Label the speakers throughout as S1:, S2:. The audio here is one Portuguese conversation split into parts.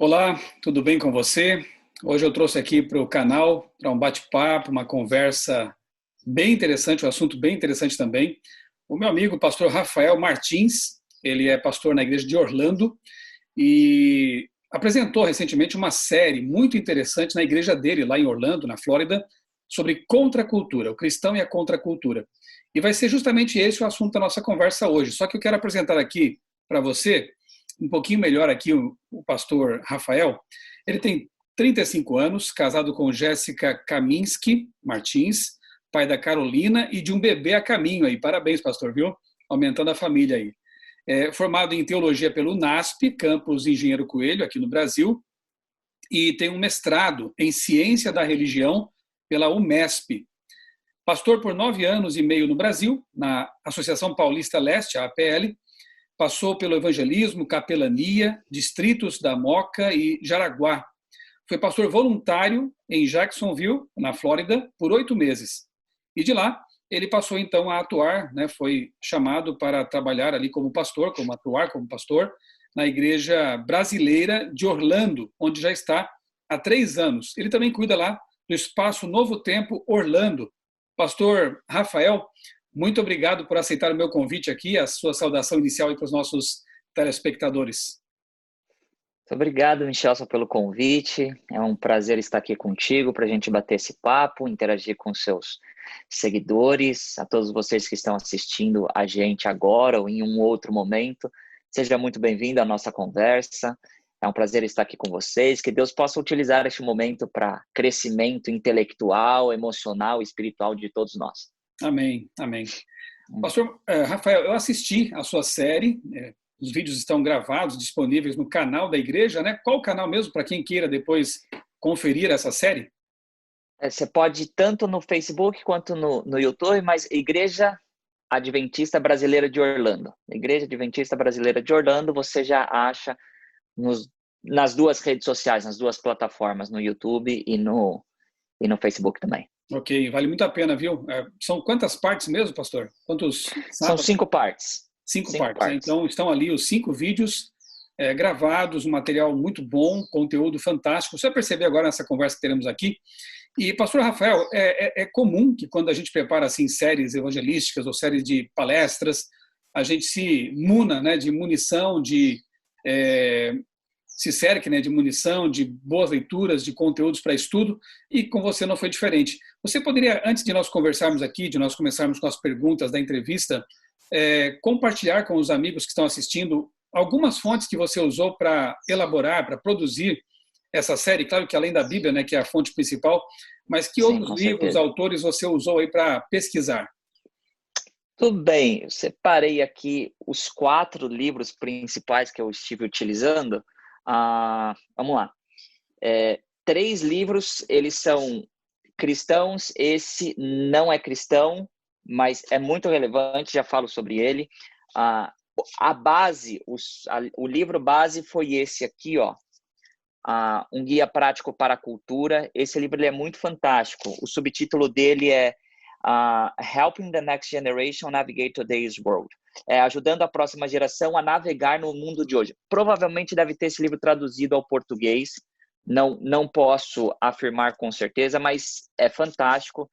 S1: Olá, tudo bem com você? Hoje eu trouxe aqui para o canal, para um bate-papo, uma conversa bem interessante, um assunto bem interessante também. O meu amigo, o pastor Rafael Martins, ele é pastor na igreja de Orlando e apresentou recentemente uma série muito interessante na igreja dele, lá em Orlando, na Flórida, sobre contracultura, o cristão e a contracultura. E vai ser justamente esse o assunto da nossa conversa hoje. Só que eu quero apresentar aqui para você um pouquinho melhor aqui o pastor Rafael. Ele tem 35 anos, casado com Jéssica Kaminski Martins, pai da Carolina e de um bebê a caminho aí. Parabéns, pastor, viu? Aumentando a família aí. Formado em teologia pelo NASP, campus Engenheiro Coelho, aqui no Brasil, e tem um mestrado em ciência da religião pela UMESP. Pastor por 9 anos e meio no Brasil, na Associação Paulista Leste, a APL, passou pelo evangelismo, capelania, distritos da Moca e Jaraguá. Foi pastor voluntário em Jacksonville, na Flórida, por 8 meses. E de lá, ele passou então a atuar, foi chamado para trabalhar ali como pastor, atuar como pastor, na Igreja Brasileira de Orlando, onde já está há 3 anos. Ele também cuida lá do Espaço Novo Tempo Orlando. Pastor Rafael, muito obrigado por aceitar o meu convite aqui, a sua saudação inicial aí para os nossos telespectadores.
S2: Muito obrigado, Michelson, pelo convite. É um prazer estar aqui contigo para a gente bater esse papo, interagir com seus seguidores, a todos vocês que estão assistindo a gente agora ou em um outro momento. Seja muito bem-vindo à nossa conversa. É um prazer estar aqui com vocês. Que Deus possa utilizar este momento para crescimento intelectual, emocional e espiritual de todos nós.
S1: Amém, amém. Pastor Rafael, eu assisti a sua série, os vídeos estão gravados, disponíveis no canal da igreja, né? Qual o canal mesmo, para quem queira depois conferir essa série?
S2: Você pode ir tanto no Facebook quanto no YouTube, mas Igreja Adventista Brasileira de Orlando. Igreja Adventista Brasileira de Orlando, você já acha nas duas redes sociais, nas duas plataformas, no YouTube e no Facebook também.
S1: Ok, vale muito a pena, viu? São quantas partes mesmo, pastor? Quantos
S2: São
S1: sábados?
S2: 5 partes.
S1: 5 partes. Né? Então, estão ali os 5 vídeos gravados, um material muito bom, conteúdo fantástico. Você vai perceber agora nessa conversa que teremos aqui. E, pastor Rafael, é comum que quando a gente prepara assim, séries evangelísticas ou séries de palestras, a gente se muna, né, de munição, se cerque, né, de munição, de boas leituras, de conteúdos para estudo, e com você não foi diferente. Você poderia, antes de nós conversarmos aqui, de nós começarmos com as perguntas da entrevista, compartilhar com os amigos que estão assistindo algumas fontes que você usou para elaborar, para produzir essa série? Claro que além da Bíblia, né, que é a fonte principal, mas que
S2: Sim,
S1: outros livros, autores você usou aí para pesquisar?
S2: Tudo bem, eu separei aqui os 4 livros principais que eu estive utilizando. Vamos lá. 3 livros, eles são cristãos, esse não é cristão, mas é muito relevante, já falo sobre ele. A base, o livro base foi esse aqui, ó. Um guia prático para a cultura. Esse livro ele é muito fantástico. O subtítulo dele é Helping the Next Generation Navigate Today's World. Ajudando a próxima geração a navegar no mundo de hoje. Provavelmente deve ter esse livro traduzido ao português. Não posso afirmar com certeza, mas é fantástico.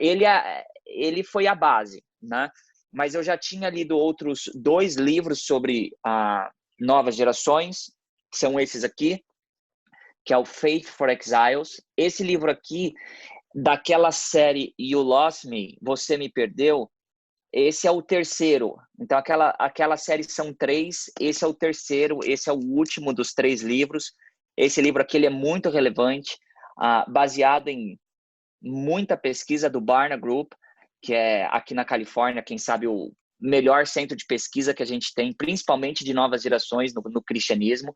S2: Ele foi a base, né? Mas eu já tinha lido outros 2 livros sobre novas gerações, que são esses aqui, que é o Faith for Exiles. Esse livro aqui, daquela série You Lost Me, Você Me Perdeu, esse é o terceiro. Então, aquela série são 3, esse é o terceiro, esse é o último dos 3 livros. Esse livro aqui ele é muito relevante, baseado em muita pesquisa do Barna Group, que é aqui na Califórnia, quem sabe o melhor centro de pesquisa que a gente tem, principalmente de novas gerações no cristianismo.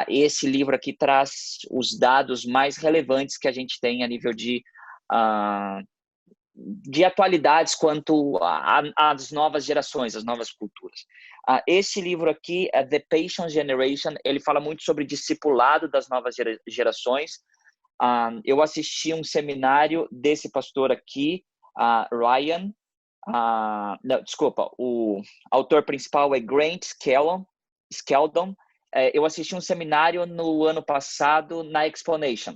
S2: Esse livro aqui traz os dados mais relevantes que a gente tem a nível de atualidades quanto às novas gerações, às novas culturas. Esse livro aqui, The Patient Generation, ele fala muito sobre discipulado das novas gerações. Eu assisti um seminário desse pastor aqui, Ryan. Não, desculpa, o autor principal é Grant Skeldon. eu assisti um seminário no ano passado na Exponation,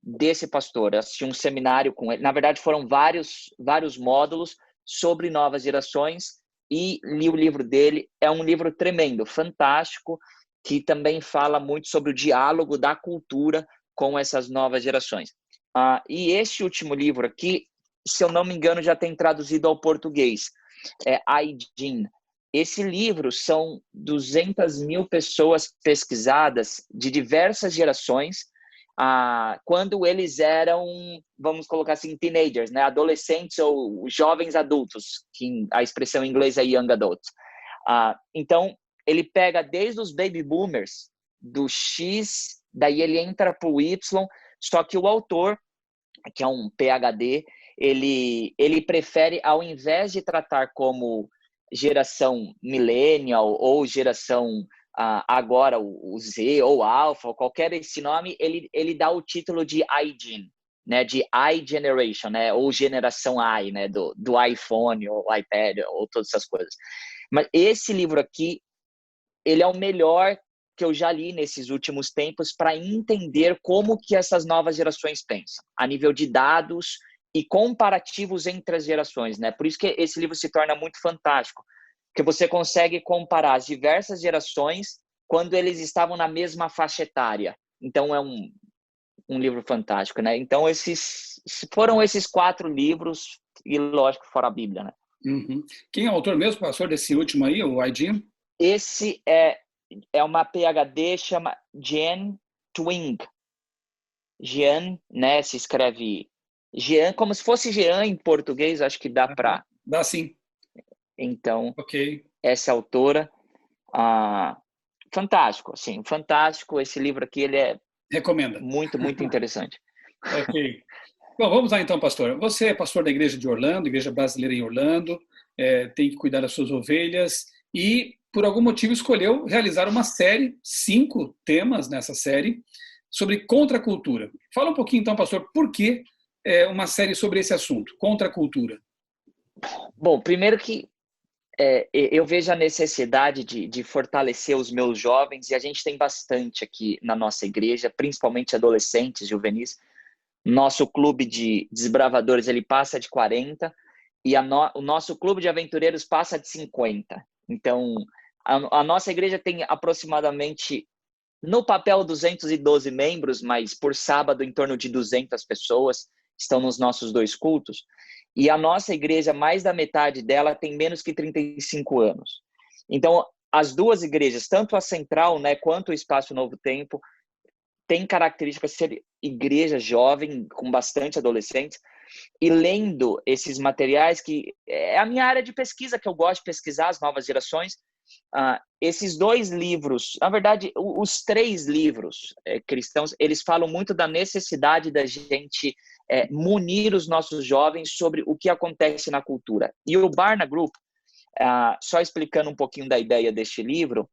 S2: desse pastor. Eu assisti um seminário com ele. Na verdade, foram vários módulos sobre novas gerações e li o livro dele. É um livro tremendo, fantástico, que também fala muito sobre o diálogo da cultura com essas novas gerações. E este último livro aqui, se eu não me engano, já tem traduzido ao português. É Hygiene. Esse livro são 200 mil pessoas pesquisadas de diversas gerações, quando eles eram, vamos colocar assim, teenagers, né? Adolescentes ou jovens adultos, que a expressão em inglês é young adults. Então, ele pega desde os baby boomers, do X, daí ele entra para o Y, só que o autor, que é um PhD, ele prefere, ao invés de tratar como geração millennial ou geração agora o Z ou Alpha, ou qualquer esse nome, ele dá o título de iGen, né, de iGeneration, né, ou geração I, né, do iPhone ou iPad ou todas essas coisas. Mas esse livro aqui, ele é o melhor que eu já li nesses últimos tempos para entender como que essas novas gerações pensam, a nível de dados e comparativos entre as gerações, né? Por isso que esse livro se torna muito fantástico, porque você consegue comparar as diversas gerações quando eles estavam na mesma faixa etária. Então, é um livro fantástico, né? Então, foram esses 4 livros, e lógico, fora a Bíblia, né?
S1: Uhum. Quem é o autor mesmo, pastor, desse último aí, o Aidin?
S2: Esse é uma PhD, chama Jean Twing. Jean, né? Se escreve Jean, como se fosse Jean em português, acho que dá para...
S1: Dá sim.
S2: Então,
S1: Ok.
S2: essa autora, fantástico, assim, fantástico. Esse livro aqui, ele é
S1: Recomenda.
S2: muito, muito interessante.
S1: Ok. Bom, vamos lá então, pastor. Você é pastor da igreja de Orlando, igreja brasileira em Orlando, tem que cuidar das suas ovelhas e, por algum motivo, escolheu realizar uma série, 5 temas nessa série, sobre contracultura. Fala um pouquinho então, pastor, por que uma série sobre esse assunto, contracultura?
S2: Bom, primeiro que eu vejo a necessidade de fortalecer os meus jovens, e a gente tem bastante aqui na nossa igreja, principalmente adolescentes, juvenis. Nosso clube de desbravadores, ele passa de 40 e o nosso clube de aventureiros passa de 50. Então, a nossa igreja tem aproximadamente, no papel, 212 membros, mas por sábado em torno de 200 pessoas estão nos nossos 2 cultos. E a nossa igreja, mais da metade dela, tem menos que 35 anos. Então, as 2 igrejas, tanto a Central, né, quanto o Espaço Novo Tempo, tem características de ser igreja jovem, com bastante adolescentes, e lendo esses materiais, que é a minha área de pesquisa, que eu gosto de pesquisar as novas gerações, esses 2 livros, na verdade, os 3 livros cristãos, eles falam muito da necessidade da gente munir os nossos jovens sobre o que acontece na cultura. E o Barna Group, só explicando um pouquinho da ideia deste livro,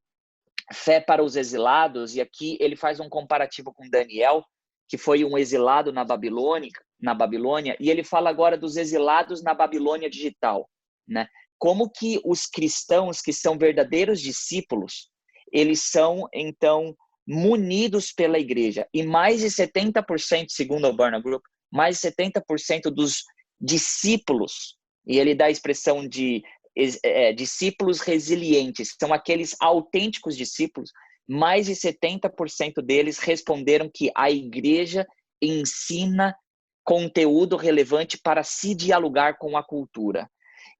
S2: Fé para os Exilados, e aqui ele faz um comparativo com Daniel, que foi um exilado na Babilônia, e ele fala agora dos exilados na Babilônia digital, né? Como que os cristãos, que são verdadeiros discípulos, eles são, então, munidos pela igreja. E mais de 70%, segundo o Barna Group, mais de 70% dos discípulos, e ele dá a expressão de discípulos resilientes, são aqueles autênticos discípulos, mais de 70% deles responderam que a igreja ensina conteúdo relevante para se dialogar com a cultura.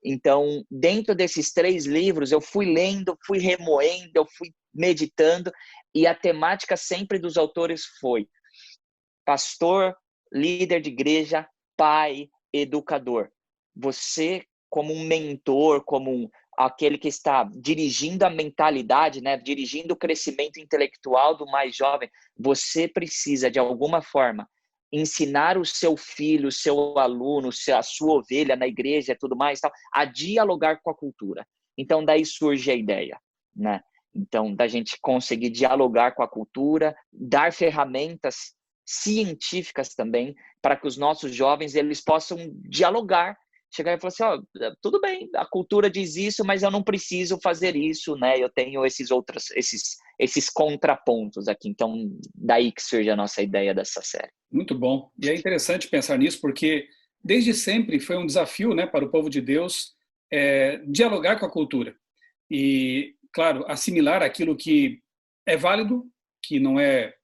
S2: Então, dentro desses 3 livros, eu fui lendo, fui remoendo, eu fui meditando, e a temática sempre dos autores foi pastor, líder de igreja, pai, educador. Você, como um mentor, como aquele que está dirigindo a mentalidade, né, dirigindo o crescimento intelectual do mais jovem, você precisa, de alguma forma, ensinar o seu filho, o seu aluno, a sua ovelha na igreja e tudo mais, a dialogar com a cultura. Então, daí surge a ideia, né? Então, da gente conseguir dialogar com a cultura, dar ferramentas científicas também, para que os nossos jovens eles possam dialogar chegar e falar assim, ó, tudo bem, a cultura diz isso, mas eu não preciso fazer isso, né? Eu tenho esses contrapontos aqui. Então, daí que surge a nossa ideia dessa série.
S1: Muito bom. E é interessante pensar nisso, porque desde sempre foi um desafio, né, para o povo de Deus dialogar com a cultura. E, claro, assimilar aquilo que é válido, que não é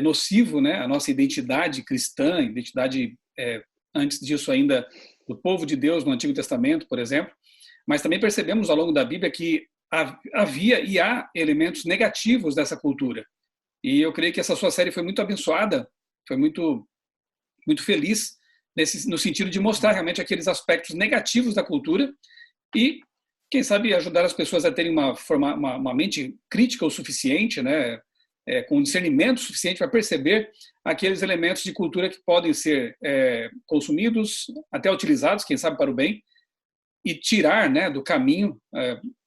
S1: nocivo, né, a nossa identidade cristã, identidade antes disso ainda do povo de Deus no Antigo Testamento, por exemplo. Mas também percebemos ao longo da Bíblia que havia e há elementos negativos dessa cultura. E eu creio que essa sua série foi muito abençoada, foi muito muito feliz no sentido de mostrar realmente aqueles aspectos negativos da cultura e, quem sabe, ajudar as pessoas a terem uma mente crítica o suficiente, né, com discernimento suficiente para perceber aqueles elementos de cultura que podem ser consumidos, até utilizados, quem sabe, para o bem, e tirar, né, do caminho,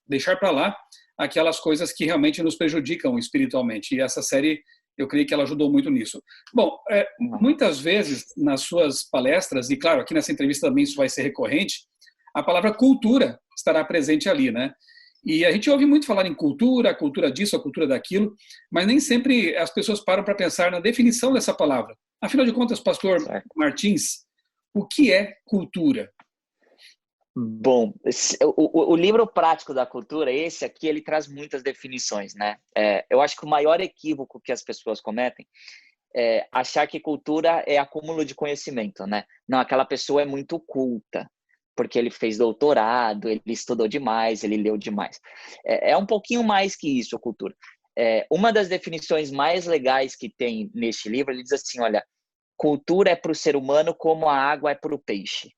S1: deixar para lá aquelas coisas que realmente nos prejudicam espiritualmente. E essa série, eu creio que ela ajudou muito nisso. Bom, muitas vezes nas suas palestras, e claro, aqui nessa entrevista também isso vai ser recorrente, a palavra cultura estará presente ali, né? E a gente ouve muito falar em cultura, a cultura disso, a cultura daquilo, mas nem sempre as pessoas param para pensar na definição dessa palavra. Afinal de contas, pastor Martins, o que é cultura?
S2: Bom, o livro prático da cultura, esse aqui, ele traz muitas definições, né? Eu acho que o maior equívoco que as pessoas cometem é achar que cultura é acúmulo de conhecimento, né? Não, aquela pessoa é muito culta, porque ele fez doutorado, ele estudou demais, ele leu demais. É um pouquinho mais que isso, a cultura. Uma das definições mais legais que tem neste livro, ele diz assim, olha, cultura é para o ser humano como a água é para o peixe.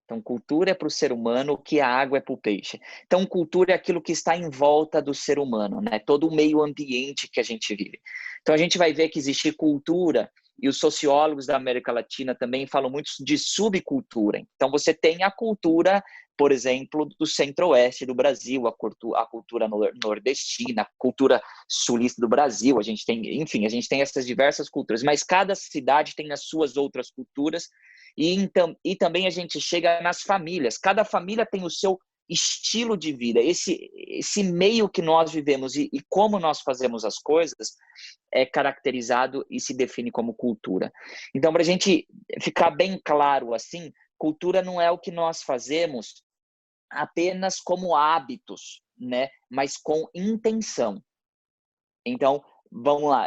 S2: Então, cultura é para o ser humano o que a água é para o peixe. Então, cultura é aquilo que está em volta do ser humano, né? Todo o meio ambiente que a gente vive. Então, a gente vai ver que existe cultura, e os sociólogos da América Latina também falam muito de subcultura. Então, você tem a cultura, por exemplo, do centro-oeste do Brasil, a cultura nordestina, a cultura sulista do Brasil. A gente tem, enfim, a gente tem essas diversas culturas, mas cada cidade tem as suas outras culturas. E também a gente chega nas famílias. Cada família tem o seu estilo de vida. Esse meio que nós vivemos e como nós fazemos as coisas é caracterizado e se define como cultura. Então, para a gente ficar bem claro assim, cultura não é o que nós fazemos apenas como hábitos, né? Mas com intenção. Então, vamos lá,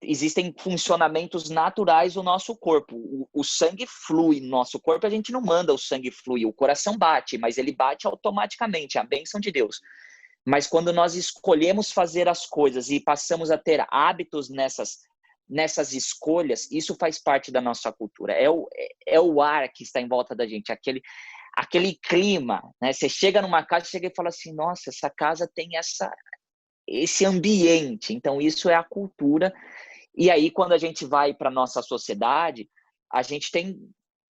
S2: existem funcionamentos naturais do nosso corpo. O sangue flui no nosso corpo, a gente não manda o sangue fluir, o coração bate, mas ele bate automaticamente, é a bênção de Deus. Mas quando nós escolhemos fazer as coisas e passamos a ter hábitos nessas escolhas, isso faz parte da nossa cultura. É o ar que está em volta da gente, aquele clima, né? Você chega numa casa, chega e fala assim, nossa, essa casa tem esse ambiente. Então, isso é a cultura. E aí, quando a gente vai para a nossa sociedade, a gente tem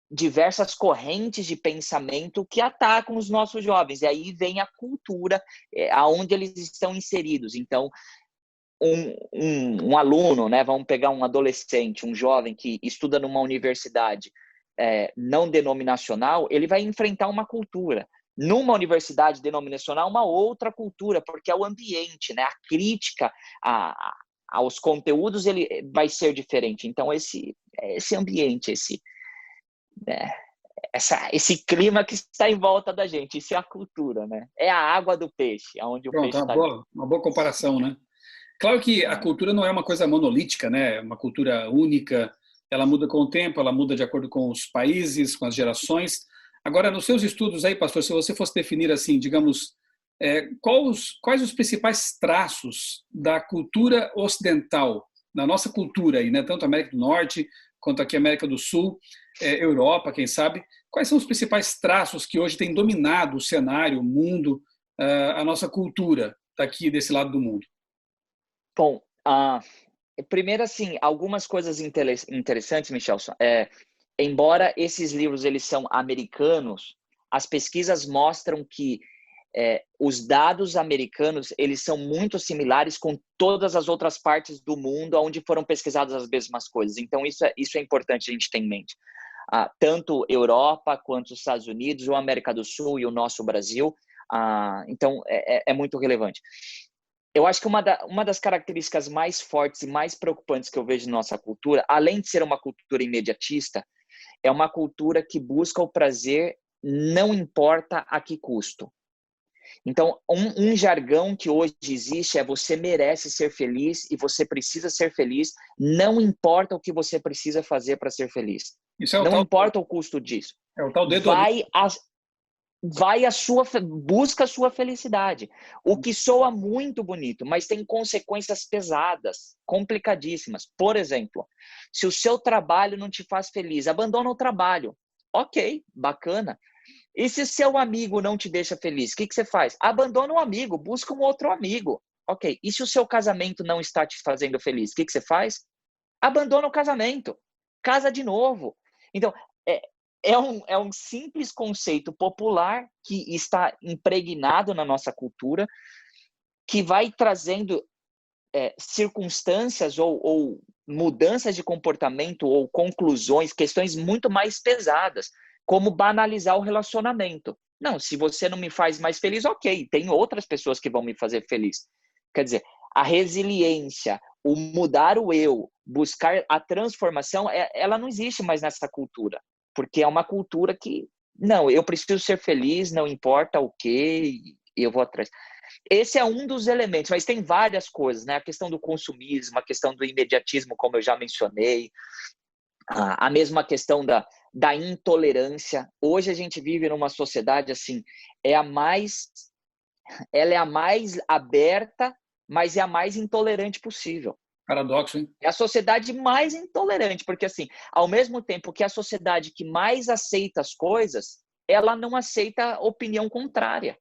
S2: diversas correntes de pensamento que atacam os nossos jovens. E aí vem a cultura, aonde eles estão inseridos. Então, um aluno, né, vamos pegar um adolescente, um jovem que estuda numa universidade não denominacional, ele vai enfrentar uma cultura. Numa universidade denominacional, uma outra cultura, porque é o ambiente, né? A crítica aos conteúdos ele vai ser diferente. Então, esse ambiente, esse clima que está em volta da gente, isso é a cultura, né? É a água do peixe, onde o
S1: Pronto,
S2: peixe está.
S1: Uma boa comparação, né? Claro que a cultura não é uma coisa monolítica, né? É uma cultura única, ela muda com o tempo, ela muda de acordo com os países, com as gerações. Agora, nos seus estudos aí, pastor, se você fosse definir assim, digamos, quais os principais traços da cultura ocidental, da nossa cultura aí, né? Tanto América do Norte quanto aqui América do Sul, Europa, quem sabe, quais são os principais traços que hoje têm dominado o cenário, o mundo, a nossa cultura daqui desse lado do mundo?
S2: Bom, primeiro, assim, algumas coisas interessantes, Michelson. Embora esses livros eles são americanos, as pesquisas mostram que os dados americanos eles são muito similares com todas as outras partes do mundo onde foram pesquisadas as mesmas coisas. Então, isso é importante a gente ter em mente. tanto Europa quanto os Estados Unidos, ou América do Sul e o nosso Brasil. Então, é muito relevante. Eu acho que uma das características mais fortes e mais preocupantes que eu vejo na nossa cultura, além de ser uma cultura imediatista, é uma cultura que busca o prazer, não importa a que custo. Então, um jargão que hoje existe é: você merece ser feliz e você precisa ser feliz, não importa o que você precisa fazer para ser feliz.
S1: Isso é o
S2: Não
S1: tal,
S2: importa o custo disso.
S1: é o tal hedonista.
S2: Busca a sua felicidade. O que soa muito bonito, mas tem consequências pesadas, complicadíssimas. Por exemplo, se o seu trabalho não te faz feliz, abandona o trabalho. Ok, bacana. E se seu amigo não te deixa feliz, o que você faz? Abandona o amigo, busca um outro amigo. Ok, e se o seu casamento não está te fazendo feliz, o que você faz? Abandona o casamento, casa de novo. Então, é um simples conceito popular que está impregnado na nossa cultura, que vai trazendo circunstâncias ou mudanças de comportamento ou conclusões, questões muito mais pesadas, como banalizar o relacionamento. Não, se você não me faz mais feliz, ok, tem outras pessoas que vão me fazer feliz. Quer dizer, a resiliência, o mudar o eu, buscar a transformação, ela não existe mais nessa cultura, porque é uma cultura que, não, eu preciso ser feliz, não importa o que, eu vou atrás. Esse é um dos elementos, mas tem várias coisas, né? A questão do consumismo, a questão do imediatismo, como eu já mencionei, a mesma questão da intolerância. Hoje a gente vive numa sociedade assim, ela é a mais aberta, mas é a mais intolerante possível.
S1: Paradoxo, hein?
S2: É a sociedade mais intolerante, porque assim, ao mesmo tempo que a sociedade que mais aceita as coisas, ela não aceita opinião contrária.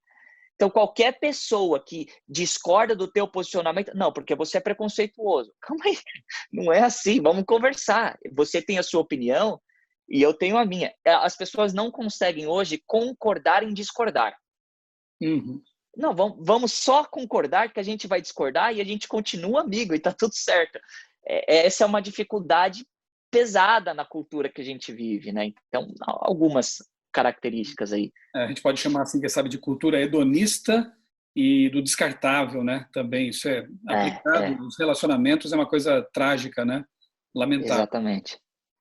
S2: Então, qualquer pessoa que discorda do teu posicionamento, não, porque você é preconceituoso. Calma aí, não é assim, vamos conversar. Você tem a sua opinião e eu tenho a minha. As pessoas não conseguem hoje concordar em discordar.
S1: Uhum.
S2: Não, vamos só concordar que a gente vai discordar e a gente continua amigo e tá tudo certo. Essa é uma dificuldade pesada na cultura que a gente vive, né? Então, algumas características aí.
S1: A gente pode chamar assim, quem sabe, de cultura hedonista e do descartável, né? Também isso é aplicado nos relacionamentos, é uma coisa trágica, né? Lamentável.
S2: Exatamente.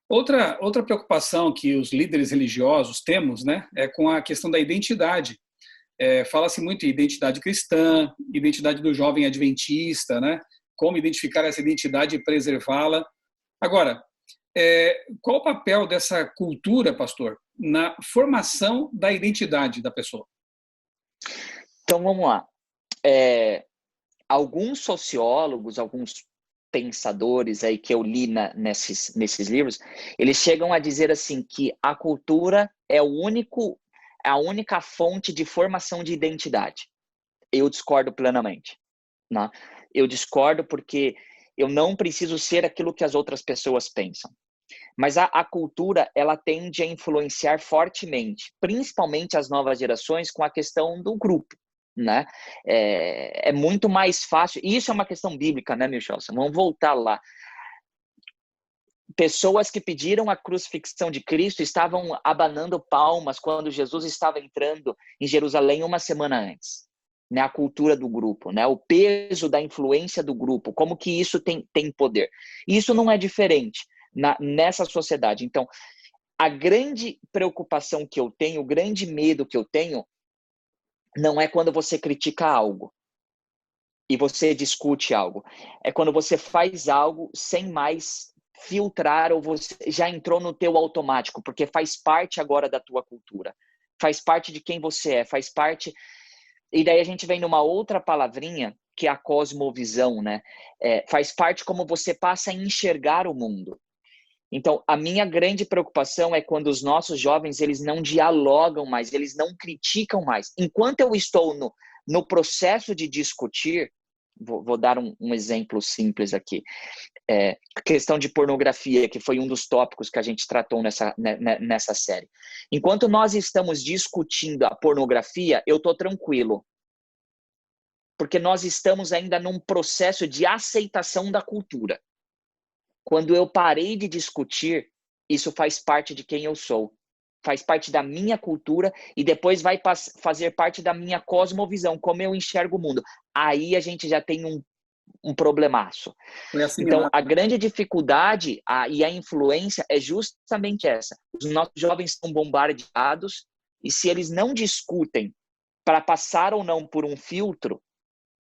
S1: Outra preocupação que os líderes religiosos temos, né, é com a questão da identidade. Fala-se muito em identidade cristã, identidade do jovem adventista, né? Como identificar essa identidade e preservá-la. Agora, qual o papel dessa cultura, pastor, na formação da identidade da pessoa?
S2: Então, vamos lá. Alguns sociólogos, alguns pensadores aí que eu li nesses livros, eles chegam a dizer assim que a cultura é a única fonte de formação de identidade. Eu discordo plenamente. Né? Eu discordo porque eu não preciso ser aquilo que as outras pessoas pensam. Mas a cultura, ela tende a influenciar fortemente, principalmente as novas gerações, com a questão do grupo. Né? É muito mais fácil. E isso é uma questão bíblica, né, Milchelson? Vamos voltar lá. Pessoas que pediram a crucifixão de Cristo estavam abanando palmas quando Jesus estava entrando em Jerusalém uma semana antes. Né? A cultura do grupo, né? O peso da influência do grupo, como que isso tem poder. Isso não é diferente nessa sociedade. Então, a grande preocupação que eu tenho, o grande medo que eu tenho, não é quando você critica algo e você discute algo. É quando você faz algo sem mais filtrar ou você já entrou no teu automático, porque faz parte agora da tua cultura. Faz parte de quem você é, faz parte... E daí a gente vem numa outra palavrinha, que é a cosmovisão, né? Faz parte como você passa a enxergar o mundo. Então, a minha grande preocupação é quando os nossos jovens, eles não dialogam mais, eles não criticam mais. Enquanto eu estou no processo de discutir, vou dar um exemplo simples aqui. A questão de pornografia, que foi um dos tópicos que a gente tratou nessa série. Enquanto nós estamos discutindo a pornografia, eu estou tranquilo. Porque nós estamos ainda num processo de aceitação da cultura. Quando eu parei de discutir, isso faz parte de quem eu sou, faz parte da minha cultura e depois vai fazer parte da minha cosmovisão, como eu enxergo o mundo. Aí a gente já tem um problemaço.
S1: Foi
S2: Então,
S1: assimilado.
S2: a grande dificuldade e a influência é justamente essa. Os nossos jovens são bombardeados e se eles não discutem para passar ou não por um filtro,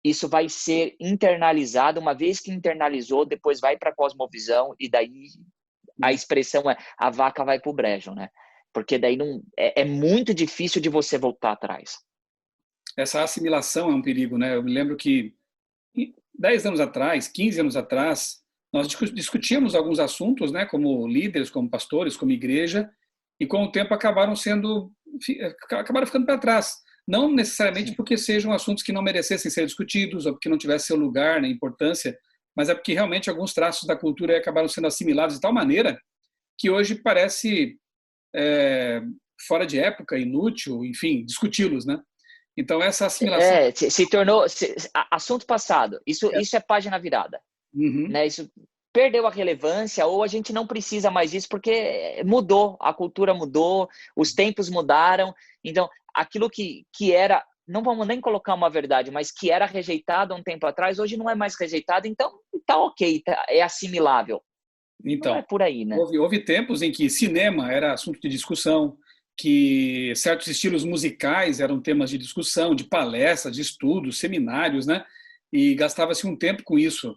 S2: isso vai ser internalizado. Uma vez que internalizou, depois vai para a cosmovisão e daí a expressão é a vaca vai para o brejo, né? Porque daí não é muito difícil de você voltar atrás.
S1: Essa assimilação é um perigo, né? Eu me lembro que 10 anos atrás, 15 anos atrás, nós discutíamos alguns assuntos, né, como líderes, como pastores, como igreja, e com o tempo acabaram ficando para trás. Não necessariamente
S2: Sim.
S1: porque sejam assuntos que não merecessem ser discutidos ou porque não tivessem seu lugar, nem importância, mas é porque realmente alguns traços da cultura acabaram sendo assimilados de tal maneira que hoje parece fora de época, inútil, enfim, discuti-los, né? Então essa assimilação.
S2: Se tornou assunto passado. Isso é página virada.
S1: Uhum.
S2: Né? Isso perdeu a relevância ou a gente não precisa mais disso porque mudou, a cultura mudou, os tempos mudaram. Então, aquilo que era, não vamos nem colocar uma verdade, mas que era rejeitado há um tempo atrás, hoje não é mais rejeitado, então tá ok, é assimilável. Não é
S1: Então,
S2: por aí, né?
S1: houve tempos em que cinema era assunto de discussão, que certos estilos musicais eram temas de discussão, de palestras, de estudos, seminários, né? E gastava-se um tempo com isso.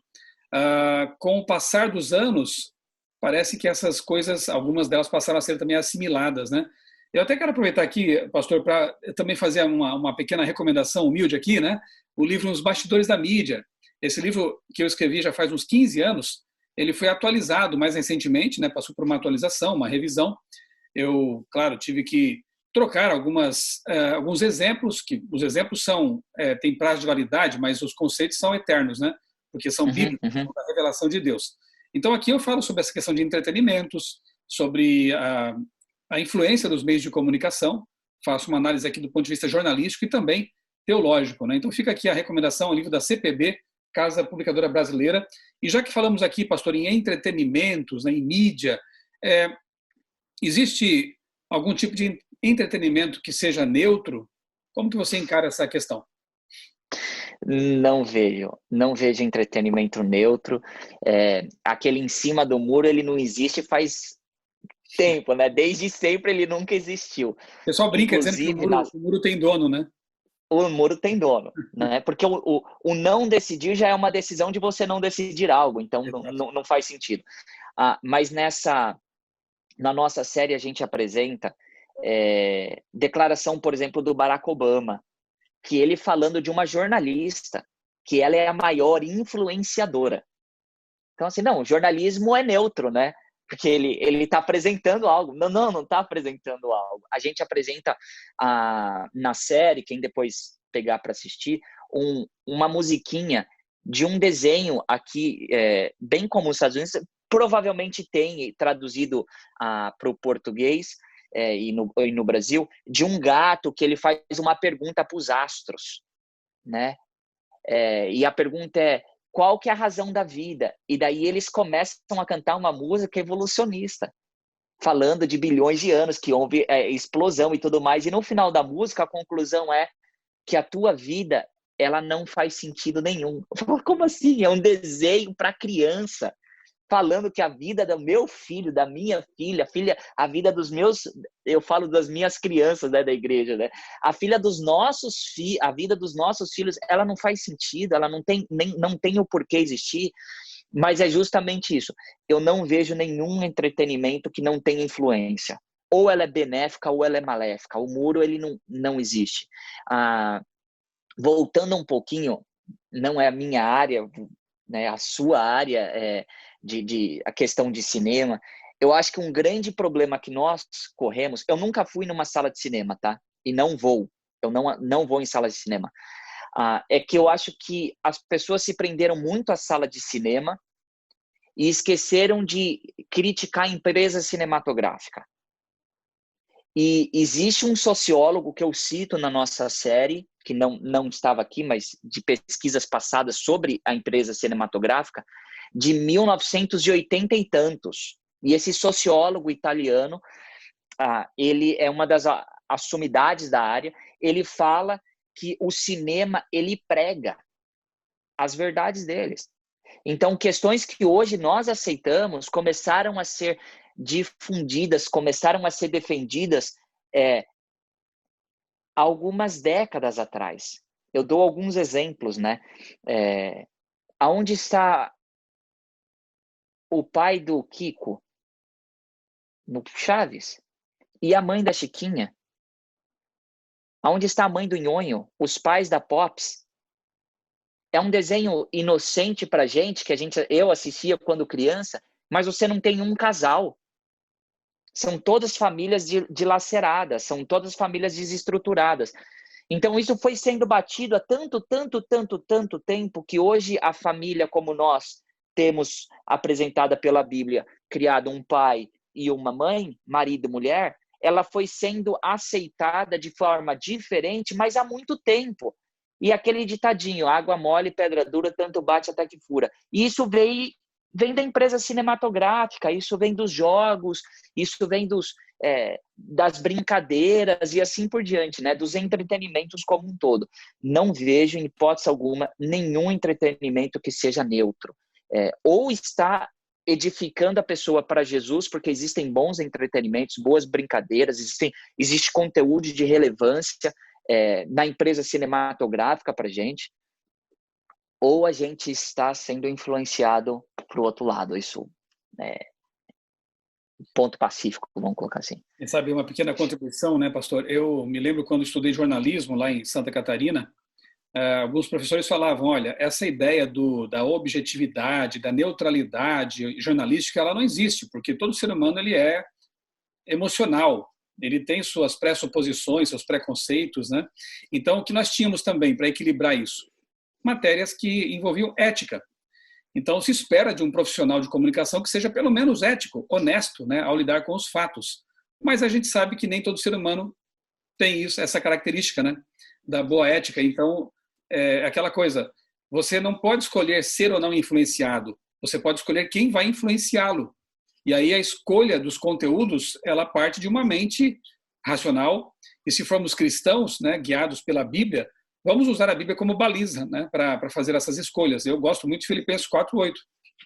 S1: Com o passar dos anos, parece que essas coisas, algumas delas passaram a ser também assimiladas, né? Eu até quero aproveitar aqui, pastor, para também fazer uma pequena recomendação humilde aqui, né? O livro Os Bastidores da Mídia. Esse livro que eu escrevi já faz uns 15 anos, ele foi atualizado mais recentemente, né? Passou por uma atualização, uma revisão. Eu, claro, tive que trocar alguns exemplos, que os exemplos têm prazo de validade, mas os conceitos são eternos, né? Porque são bíblicos, são da revelação de Deus. Então, aqui eu falo sobre essa questão de entretenimentos, sobre a influência dos meios de comunicação, faço uma análise aqui do ponto de vista jornalístico e também teológico, né? Então, fica aqui a recomendação, o livro da CPB, Casa Publicadora Brasileira. E já que falamos aqui, pastor, em entretenimentos, né, em mídia, existe algum tipo de entretenimento que seja neutro? Como que você encara essa questão?
S2: Não vejo entretenimento neutro. Aquele em cima do muro, ele não existe faz tempo, né? Desde sempre ele nunca existiu.
S1: O pessoal brinca dizendo que
S2: Inclusive,
S1: o muro tem dono, né?
S2: o muro tem dono, né? Porque o não decidir já é uma decisão de você não decidir algo, então não faz sentido. Mas na nossa série a gente apresenta declaração, por exemplo, do Barack Obama, que ele falando de uma jornalista, que ela é a maior influenciadora. Então, assim, não, o jornalismo é neutro, né? Porque ele está apresentando algo. Não está apresentando algo. A gente apresenta na série, quem depois pegar para assistir, uma musiquinha de um desenho aqui, bem comum nos Estados Unidos, provavelmente tem traduzido para o português e no Brasil, de um gato que ele faz uma pergunta para os astros, né? E a pergunta é: qual que é a razão da vida? E daí eles começam a cantar uma música evolucionista, falando de bilhões de anos, que houve explosão e tudo mais. E no final da música, a conclusão é que a tua vida, ela não faz sentido nenhum. Eu falo, como assim? É um desenho para criança, falando que a vida do meu filho, da minha filha, a vida dos meus, eu falo das minhas crianças, né, da igreja, né? A vida dos nossos filhos, ela não faz sentido, ela não tem o porquê existir, mas é justamente isso. Eu não vejo nenhum entretenimento que não tenha influência. Ou ela é benéfica ou ela é maléfica. O muro, ele não existe. Voltando um pouquinho, não é a minha área, né, a sua área a questão de cinema. Eu acho que um grande problema que nós corremos, eu nunca fui numa sala de cinema, tá? E não vou. Eu não vou em sala de cinema. É que eu acho que as pessoas se prenderam muito à sala de cinema e esqueceram de criticar a empresa cinematográfica. E existe um sociólogo que eu cito na nossa série, que não estava aqui, mas de pesquisas passadas sobre a empresa cinematográfica, de 1980 e tantos, E esse sociólogo italiano, ele é uma das sumidades da área, ele fala que o cinema, ele prega as verdades deles. Então, questões que hoje nós aceitamos começaram a ser difundidas, começaram a ser defendidas algumas décadas atrás. Eu dou alguns exemplos, né? Aonde está o pai do Kiko? No Chaves. E a mãe da Chiquinha? Aonde está a mãe do Nhonho? Os pais da Pops? É um desenho inocente pra gente, que eu assistia quando criança, mas você não tem um casal. São todas famílias dilaceradas, são todas famílias desestruturadas. Então, isso foi sendo batido há tanto tempo que hoje a família, como nós temos apresentada pela Bíblia, criado um pai e uma mãe, marido e mulher, ela foi sendo aceitada de forma diferente, mas há muito tempo. E aquele ditadinho, água mole, pedra dura, tanto bate até que fura. E isso vem da empresa cinematográfica, isso vem dos jogos, isso vem das brincadeiras e assim por diante, né? Dos entretenimentos como um todo. Não vejo, em hipótese alguma, nenhum entretenimento que seja neutro. Ou está edificando a pessoa para Jesus, porque existem bons entretenimentos, boas brincadeiras, existe conteúdo de relevância na empresa cinematográfica para gente, ou a gente está sendo influenciado para o outro lado. Isso ponto pacífico, vamos colocar assim.
S1: Quem sabe uma pequena contribuição, né, pastor? Eu me lembro quando estudei jornalismo lá em Santa Catarina, alguns professores falavam, olha, essa ideia da objetividade, da neutralidade jornalística, ela não existe, porque todo ser humano ele é emocional, ele tem suas pressuposições, seus preconceitos, né? Então, o que nós tínhamos também para equilibrar isso? Matérias que envolviam ética. Então, se espera de um profissional de comunicação que seja pelo menos ético, honesto, né, ao lidar com os fatos. Mas a gente sabe que nem todo ser humano tem isso, essa característica, né, da boa ética. Então, aquela coisa, você não pode escolher ser ou não influenciado, você pode escolher quem vai influenciá-lo. E aí a escolha dos conteúdos, ela parte de uma mente racional. E se formos cristãos, né, guiados pela Bíblia, vamos usar a Bíblia como baliza, né, para fazer essas escolhas. Eu gosto muito de Filipenses 4:8.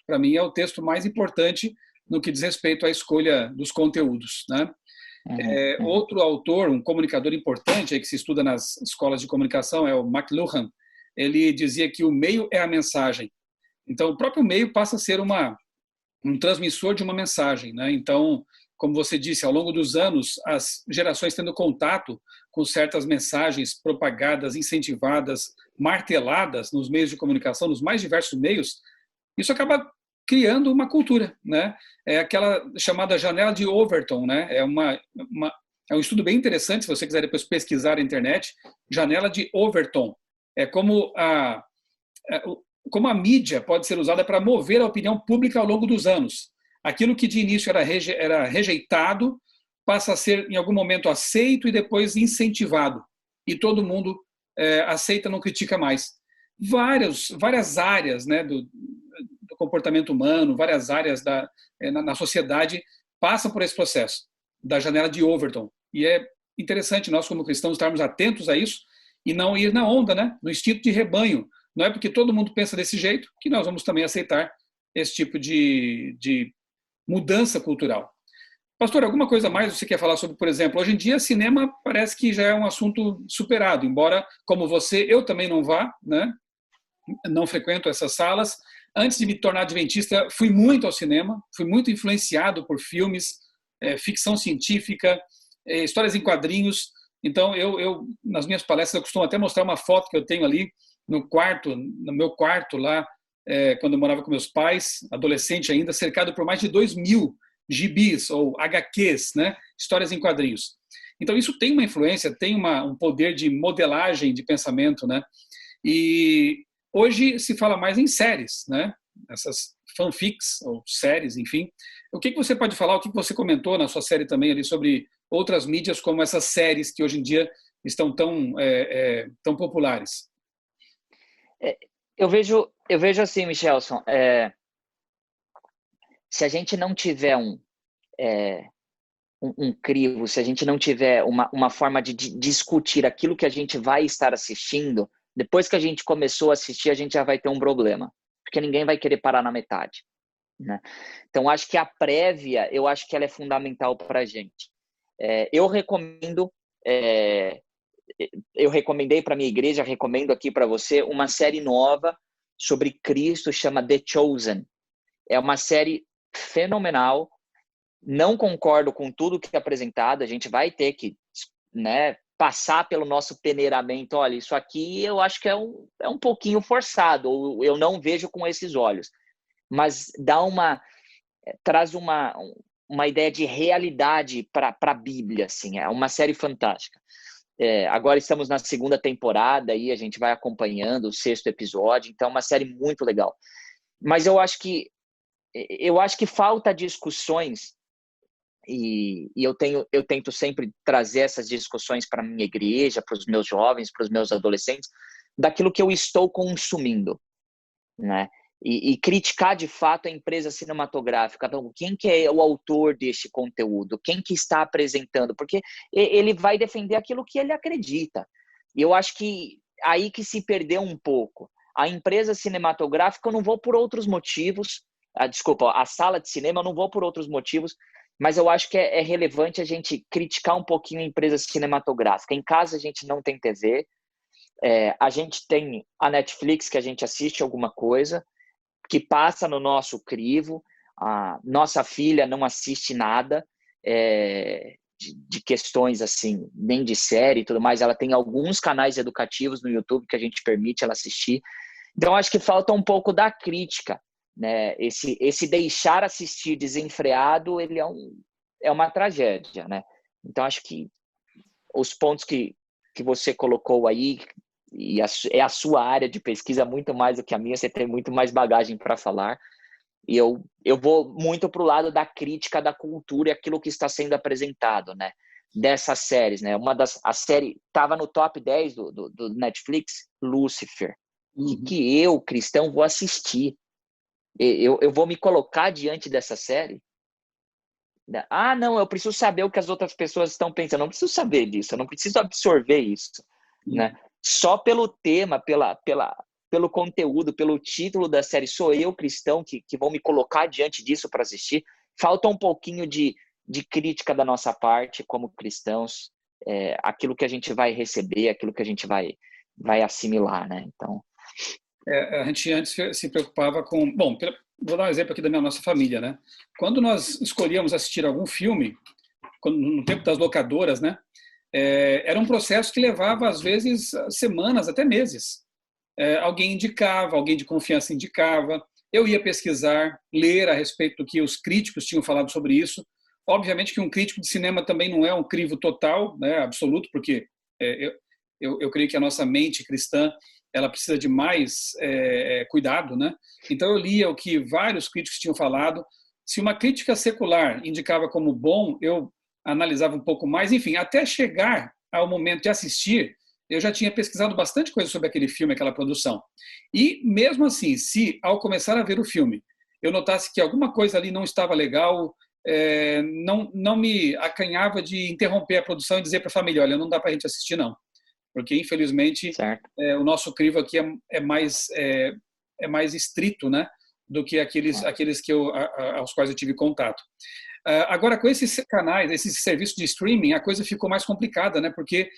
S1: Para mim é o texto mais importante no que diz respeito à escolha dos conteúdos, né? Outro autor, um comunicador importante que se estuda nas escolas de comunicação é o McLuhan. Ele dizia que o meio é a mensagem. Então, o próprio meio passa a ser um transmissor de uma mensagem, né? Então, como você disse, ao longo dos anos, as gerações tendo contato com certas mensagens propagadas, incentivadas, marteladas nos meios de comunicação, nos mais diversos meios, isso acaba criando uma cultura, né? É aquela chamada janela de Overton, né? É um estudo bem interessante, se você quiser depois pesquisar na internet, janela de Overton. É como a mídia pode ser usada para mover a opinião pública ao longo dos anos. Aquilo que de início era rejeitado passa a ser, em algum momento, aceito e depois incentivado. E todo mundo aceita, não critica mais. Várias áreas, né, do comportamento humano, várias áreas na sociedade passam por esse processo da janela de Overton. E é interessante nós, como cristãos, estarmos atentos a isso e não ir na onda, né, no instinto de rebanho. Não é porque todo mundo pensa desse jeito que nós vamos também aceitar esse tipo de mudança cultural. Pastor, alguma coisa mais você quer falar sobre, por exemplo, hoje em dia cinema parece que já é um assunto superado, embora, como você, eu também não vá, né? Não frequento essas salas. Antes de me tornar adventista, fui muito ao cinema, fui muito influenciado por filmes, ficção científica, histórias em quadrinhos. Então, eu nas minhas palestras, eu costumo até mostrar uma foto que eu tenho ali no meu quarto lá, quando eu morava com meus pais, adolescente ainda, cercado por mais de 2.000 gibis ou HQs, né? Histórias em quadrinhos. Então, isso tem uma influência, tem um poder de modelagem de pensamento, né? E hoje se fala mais em séries, né? Essas fanfics ou séries, enfim. O que você pode falar, o que você comentou na sua série também ali sobre outras mídias como essas séries que hoje em dia estão tão populares?
S2: Eu vejo assim, Michelson, se a gente não tiver um crivo, se a gente não tiver uma forma de discutir aquilo que a gente vai estar assistindo, depois que a gente começou a assistir, a gente já vai ter um problema, porque ninguém vai querer parar na metade, né? Então, acho que a prévia, eu acho que ela é fundamental para a gente. Eu recomendo, eu recomendei para minha igreja, recomendo aqui para você, uma série nova sobre Cristo, chama The Chosen. É uma série fenomenal. Não concordo com tudo que é apresentado, a gente vai ter que, né, passar pelo nosso peneiramento. Olha, isso aqui eu acho que é um pouquinho forçado, ou eu não vejo com esses olhos. Mas traz uma ideia de realidade para a Bíblia, assim. É uma série fantástica. Agora estamos na segunda temporada e a gente vai acompanhando o 6º episódio, então é uma série muito legal. Mas eu acho que falta discussões, e eu tento sempre trazer essas discussões para a minha igreja, para os meus jovens, para os meus adolescentes, daquilo que eu estou consumindo, né? E criticar de fato a empresa cinematográfica. Então, quem que é o autor deste conteúdo? Quem que está apresentando? Porque ele vai defender aquilo que ele acredita. E eu acho que aí que se perdeu um pouco. A empresa cinematográfica eu não vou por outros motivos. Desculpa, a sala de cinema eu não vou por outros motivos, mas eu acho que é relevante a gente criticar um pouquinho a empresa cinematográfica. Em casa a gente não tem TV, a gente tem a Netflix que a gente assiste alguma coisa, que passa no nosso crivo. A nossa filha não assiste nada de questões assim, nem de série e tudo mais. Ela tem alguns canais educativos no YouTube que a gente permite ela assistir. Então, acho que falta um pouco da crítica, né? Esse deixar assistir desenfreado, ele é uma tragédia, né? Então, acho que os pontos que você colocou aí, e é a sua área de pesquisa muito mais do que a minha, você tem muito mais bagagem para falar, e eu vou muito para o lado da crítica da cultura e aquilo que está sendo apresentado, né? Dessas séries, né? A série estava no top 10 do Netflix, Lucifer, que eu, cristão, vou assistir. Eu vou me colocar diante dessa série? Ah, não, eu preciso saber o que as outras pessoas estão pensando. Eu não preciso saber disso, eu não preciso absorver isso, né? Só pelo tema, pelo conteúdo, pelo título da série, sou eu, cristão, que vou me colocar diante disso para assistir. Falta um pouquinho de crítica da nossa parte como cristãos, aquilo que a gente vai receber, aquilo que a gente vai assimilar, né? Então...
S1: A gente antes se preocupava com... Bom, vou dar um exemplo aqui da nossa família, né? Quando nós escolhíamos assistir algum filme, no tempo das locadoras, né? Era um processo que levava, às vezes, semanas, até meses. Alguém indicava, alguém de confiança indicava, eu ia pesquisar, ler a respeito do que os críticos tinham falado sobre isso. Obviamente que um crítico de cinema também não é um crivo total, né, absoluto, porque eu creio que a nossa mente cristã ela precisa de mais cuidado, né? Então eu lia o que vários críticos tinham falado. Se uma crítica secular indicava como bom, eu analisava um pouco mais. Enfim, até chegar ao momento de assistir, eu já tinha pesquisado bastante coisa sobre aquele filme, aquela produção. E mesmo assim, se ao começar a ver o filme, eu notasse que alguma coisa ali não estava legal, não me acanhava de interromper a produção e dizer para a família, olha, não dá para a gente assistir não. Porque, infelizmente, o nosso crivo aqui é mais estrito, né, do que aqueles aos quais eu tive contato. Agora, com esses canais, esses serviços de streaming, a coisa ficou mais complicada, né, porque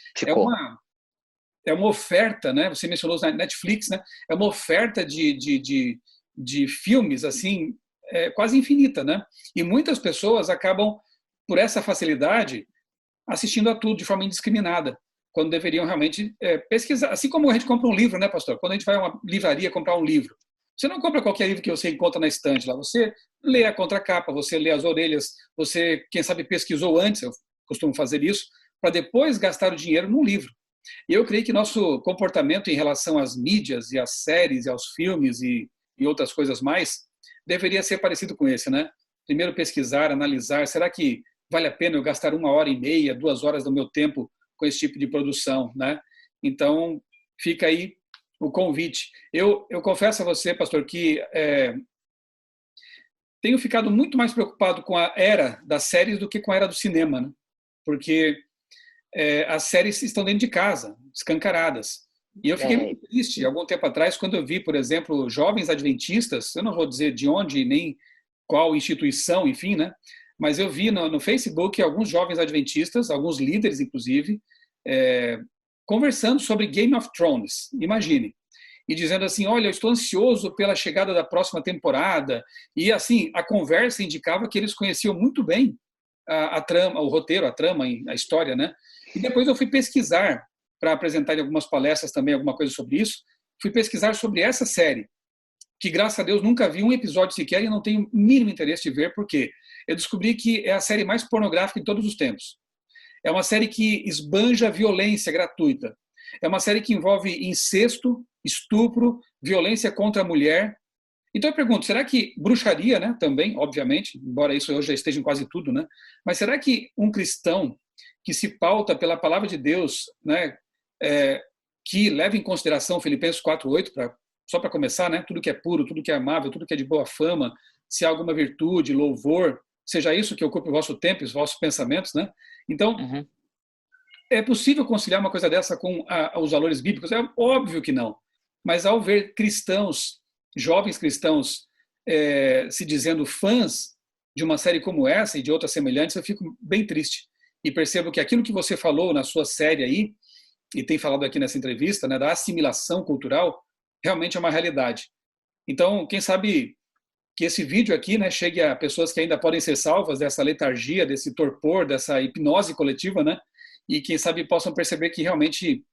S1: é uma oferta, né, você mencionou na Netflix, né, é uma oferta de filmes, assim, quase infinita, né, e muitas pessoas acabam, por essa facilidade, assistindo a tudo de forma indiscriminada, quando deveriam realmente pesquisar. Assim como a gente compra um livro, né, pastor? Quando a gente vai a uma livraria comprar um livro, você não compra qualquer livro que você encontra na estante lá. Você lê a contracapa, você lê as orelhas, você, quem sabe, pesquisou antes, eu costumo fazer isso, para depois gastar o dinheiro num livro. E eu creio que nosso comportamento em relação às mídias e às séries e aos filmes e outras coisas mais deveria ser parecido com esse, né? Primeiro pesquisar, analisar, será que vale a pena eu gastar 1h30, 2 horas do meu tempo com esse tipo de produção, né? Então, fica aí o convite. Eu confesso a você, pastor, que tenho ficado muito mais preocupado com a era das séries do que com a era do cinema, né? Porque as séries estão dentro de casa, escancaradas. E eu fiquei
S2: É,
S1: muito triste algum tempo atrás quando eu vi, por exemplo, jovens adventistas, eu não vou dizer de onde nem qual instituição, enfim, né? Mas eu vi no Facebook alguns jovens adventistas, alguns líderes, inclusive, é, conversando sobre Game of Thrones. Imagine. E dizendo assim, olha, eu estou ansioso pela chegada da próxima temporada. E assim, a conversa indicava que eles conheciam muito bem a trama, o roteiro, a trama, a história, né? E depois eu fui pesquisar para apresentar em algumas palestras também alguma coisa sobre isso. Fui pesquisar sobre essa série, que graças a Deus nunca vi um episódio sequer e não tenho o mínimo interesse de ver, porque eu descobri que é a série mais pornográfica de todos os tempos. É uma série que esbanja violência gratuita. É uma série que envolve incesto, estupro, violência contra a mulher. Então eu pergunto, será que bruxaria, né, também, obviamente, embora isso hoje já esteja em quase tudo, né? Mas será que um cristão que se pauta pela palavra de Deus, né, que leva em consideração Filipenses 4:8, só para começar, né, tudo que é puro, tudo que é amável, tudo que é de boa fama, se há alguma virtude, louvor, seja isso que ocupe o vosso tempo e os vossos pensamentos, né? Então,
S2: uhum.
S1: é possível conciliar uma coisa dessa com os valores bíblicos? É óbvio que não. Mas ao ver cristãos, jovens cristãos, se dizendo fãs de uma série como essa e de outras semelhantes, eu fico bem triste. E percebo que aquilo que você falou na sua série aí, e tem falado aqui nessa entrevista, né, da assimilação cultural, realmente é uma realidade. Então, quem sabe que esse vídeo aqui, né, chegue a pessoas que ainda podem ser salvas dessa letargia, desse torpor, dessa hipnose coletiva, né, e quem sabe possam perceber que realmente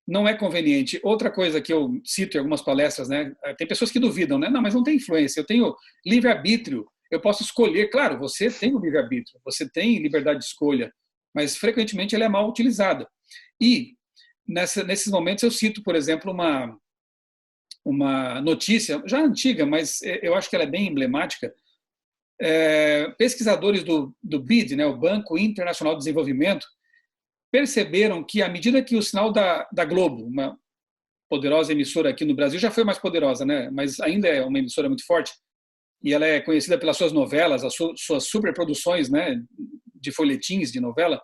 S1: não é conveniente. Outra coisa que eu cito em algumas palestras, né, tem pessoas que duvidam, né, não, mas não tem influência, eu tenho livre-arbítrio, eu posso escolher. Claro, você tem o livre-arbítrio, você tem liberdade de escolha, mas frequentemente ela é mal utilizada. E nesses momentos eu cito, por exemplo, uma notícia, já antiga, mas eu acho que ela é bem emblemática. Pesquisadores do BID, né, o Banco Internacional de Desenvolvimento, perceberam que à medida que o sinal da Globo, uma poderosa emissora aqui no Brasil, já foi mais poderosa, né, mas ainda é uma emissora muito forte, e ela é conhecida pelas suas novelas, suas superproduções, né, de folhetins de novela.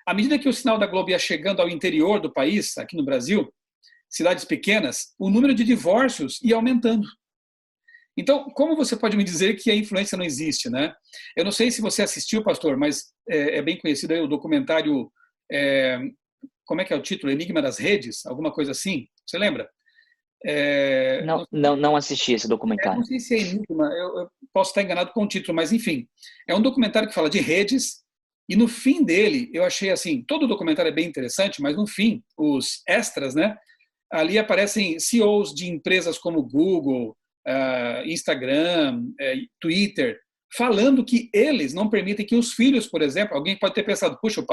S1: À medida que o sinal da Globo ia chegando ao interior do país, aqui no Brasil, cidades pequenas, o número de divórcios ia aumentando. Então, como você pode me dizer que a influência não existe, né? Eu não sei se você assistiu, pastor, mas é bem conhecido aí o documentário, como é que é o título? Enigma das Redes? Alguma coisa assim? Você lembra?
S2: Não assisti esse
S1: Não
S2: documentário.
S1: sei se é Enigma, eu posso estar enganado com o título, mas enfim, é um documentário que fala de redes, e no fim dele, eu achei assim, todo o documentário é bem interessante, mas no fim, os extras, né? Ali aparecem CEOs de empresas como Google, Instagram, Twitter, falando que eles não permitem que os filhos, por exemplo, alguém pode ter pensado, puxa, o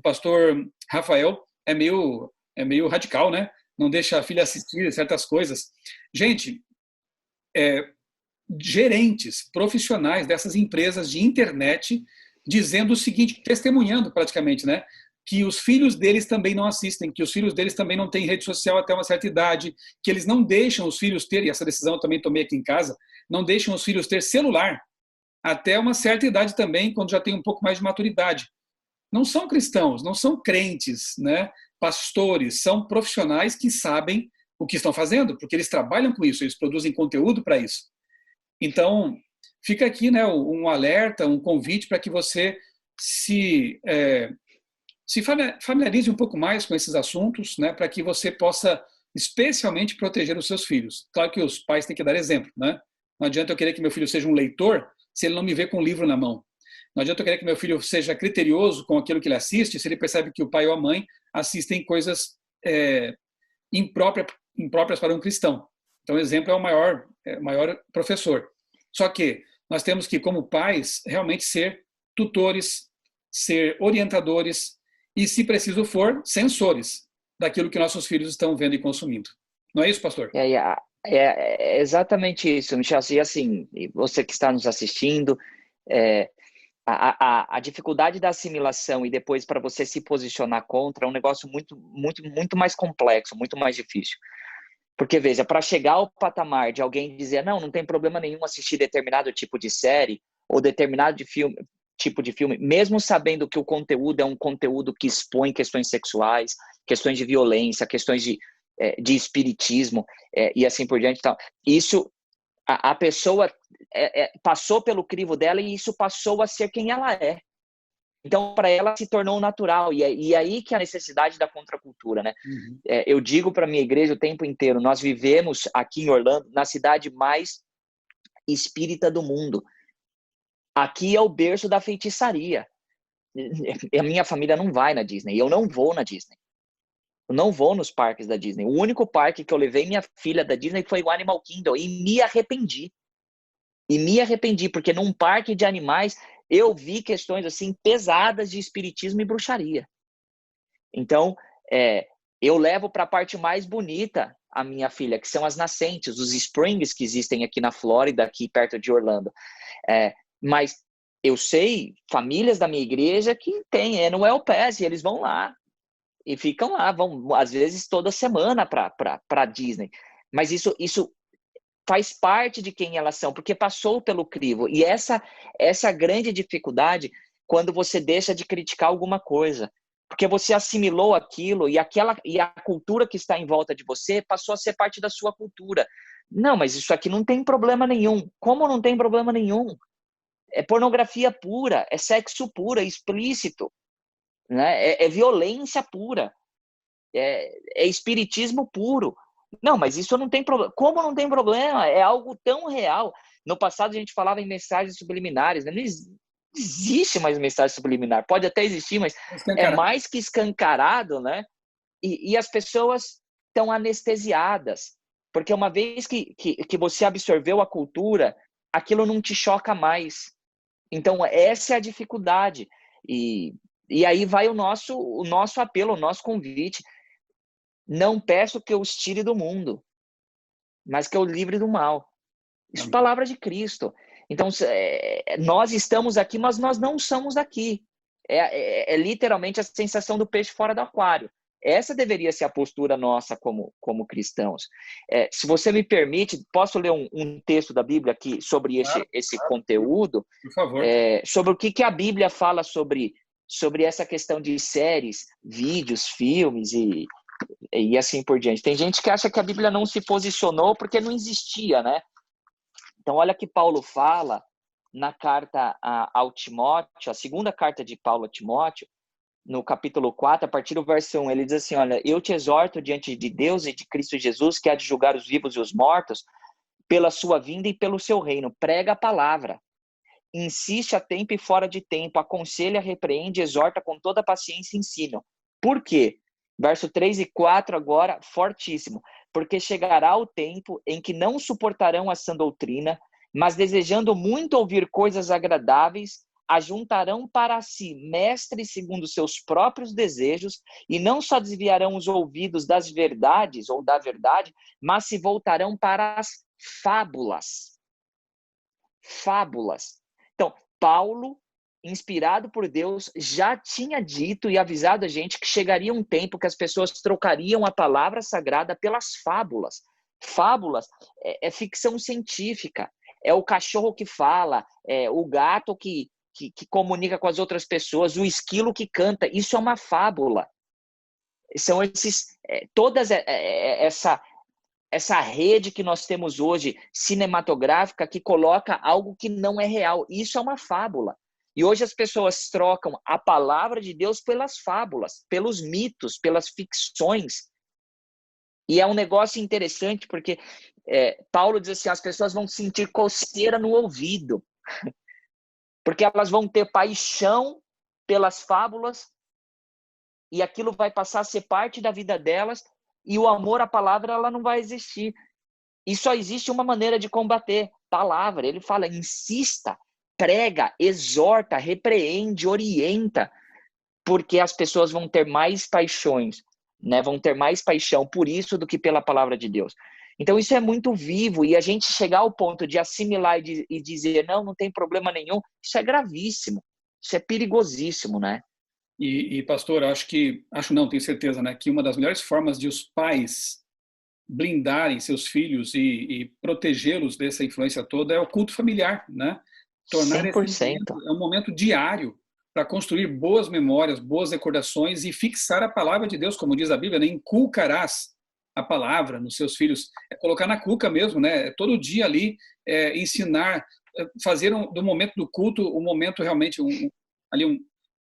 S1: pastor Rafael é meio radical, né? Não deixa a filha assistir certas coisas. Gente, é, gerentes profissionais dessas empresas de internet dizendo o seguinte, testemunhando praticamente, né? Que os filhos deles também não assistem, que os filhos deles também não têm rede social até uma certa idade, que eles não deixam os filhos ter, e essa decisão eu também tomei aqui em casa, não deixam os filhos ter celular até uma certa idade também, quando já tem um pouco mais de maturidade. Não são cristãos, não são crentes, né? Pastores, são profissionais que sabem o que estão fazendo, porque eles trabalham com isso, eles produzem conteúdo para isso. Então, fica aqui, né, um alerta, um convite para que você se familiarize um pouco mais com esses assuntos, né, para que você possa especialmente proteger os seus filhos. Claro que os pais têm que dar exemplo, né? Não adianta eu querer que meu filho seja um leitor se ele não me vê com um livro na mão. Não adianta eu querer que meu filho seja criterioso com aquilo que ele assiste se ele percebe que o pai ou a mãe assistem coisas impróprias para um cristão. Então, o exemplo é o maior professor. Só que nós temos que, como pais, realmente ser tutores, ser orientadores e, se preciso for, censores daquilo que nossos filhos estão vendo e consumindo. Não é isso, pastor?
S2: É exatamente isso, Michel. E assim, você que está nos assistindo, a dificuldade da assimilação e depois para você se posicionar contra é um negócio muito, muito, muito mais complexo, muito mais difícil. Porque, veja, para chegar ao patamar de alguém dizer, não tem problema nenhum assistir determinado tipo de série ou determinado tipo de filme, mesmo sabendo que o conteúdo é um conteúdo que expõe questões sexuais, questões de violência, questões de espiritismo e assim por diante. Então, isso, a pessoa passou pelo crivo dela e isso passou a ser quem ela é. Então, para ela, se tornou natural. E aí que a necessidade da contracultura, né?
S1: Uhum.
S2: Eu digo para a minha igreja o tempo inteiro, nós vivemos aqui em Orlando, na cidade mais espírita do mundo. Aqui é o berço da feitiçaria. A minha família não vai na Disney. Eu não vou na Disney. Eu não vou nos parques da Disney. O único parque que eu levei minha filha da Disney foi o Animal Kingdom. E me arrependi. Porque num parque de animais eu vi questões assim pesadas de espiritismo e bruxaria. Então, eu levo para a parte mais bonita a minha filha, que são as nascentes, os springs que existem aqui na Flórida, aqui perto de Orlando. Mas eu sei famílias da minha igreja que têm Annual Pass e eles vão lá e ficam lá, vão às vezes toda semana para Disney. Mas isso faz parte de quem elas são, porque passou pelo crivo. E essa grande dificuldade quando você deixa de criticar alguma coisa. Porque você assimilou aquilo e a cultura que está em volta de você passou a ser parte da sua cultura. Não, mas isso aqui não tem problema nenhum. Como não tem problema nenhum? É pornografia pura, é sexo puro, é explícito, né? É violência pura, é espiritismo puro. Não, mas isso não tem problema. Como não tem problema? É algo tão real. No passado a gente falava em mensagens subliminares, né? Não existe mais mensagem subliminar. Pode até existir, mas é mais que escancarado, né? E as pessoas estão anestesiadas. Porque uma vez que você absorveu a cultura, aquilo não te choca mais. Então, essa é a dificuldade. E aí vai o nosso apelo, o nosso convite. Não peço que eu os tire do mundo, mas que eu livre do mal. Isso é palavra de Cristo. Então, nós estamos aqui, mas nós não somos aqui. É literalmente a sensação do peixe fora do aquário. Essa deveria ser a postura nossa como cristãos. Se você me permite, posso ler um texto da Bíblia aqui sobre esse conteúdo?
S1: Por favor.
S2: Sobre o que a Bíblia fala sobre essa questão de séries, vídeos, filmes e assim por diante. Tem gente que acha que a Bíblia não se posicionou porque não existia, né? Então, olha que Paulo fala na carta ao Timóteo, a segunda carta de Paulo a Timóteo, no capítulo 4, a partir do verso 1, ele diz assim, olha, eu te exorto diante de Deus e de Cristo Jesus, que há de julgar os vivos e os mortos, pela sua vinda e pelo seu reino. Prega a palavra. Insiste a tempo e fora de tempo, aconselha, repreende, exorta com toda paciência e ensino. Por quê? Verso 3 e 4 agora, fortíssimo. Porque chegará o tempo em que não suportarão a sã doutrina, mas desejando muito ouvir coisas agradáveis, ajuntarão para si mestres segundo seus próprios desejos, e não só desviarão os ouvidos das verdades ou da verdade, mas se voltarão para as fábulas. Fábulas. Então, Paulo, inspirado por Deus, já tinha dito e avisado a gente que chegaria um tempo que as pessoas trocariam a palavra sagrada pelas fábulas. Fábulas é ficção científica, é o cachorro que fala, é o gato que comunica com as outras pessoas, o esquilo que canta. Isso é uma fábula. São todas essa rede que nós temos hoje, cinematográfica, que coloca algo que não é real. Isso é uma fábula. E hoje as pessoas trocam a palavra de Deus pelas fábulas, pelos mitos, pelas ficções. E é um negócio interessante, porque Paulo diz assim, as pessoas vão sentir coceira no ouvido, porque elas vão ter paixão pelas fábulas, e aquilo vai passar a ser parte da vida delas, e o amor à palavra ela não vai existir. E só existe uma maneira de combater, palavra. Ele fala, insista, prega, exorta, repreende, orienta, porque as pessoas vão ter mais paixões, né? Vão ter mais paixão por isso do que pela palavra de Deus. Então isso é muito vivo, e a gente chegar ao ponto de assimilar e dizer, não tem problema nenhum, isso é gravíssimo, isso é perigosíssimo, né?
S1: E pastor, acho não, tenho certeza, né, que uma das melhores formas de os pais blindarem seus filhos e protegê-los dessa influência toda é o culto familiar, né? Tornar esse
S2: 100%.
S1: momento um momento diário para construir boas memórias, boas recordações e fixar a palavra de Deus, como diz a Bíblia, né? Inculcarás a palavra nos seus filhos, é colocar na cuca mesmo, né? Todo dia ali ensinar, fazer do momento do culto um momento realmente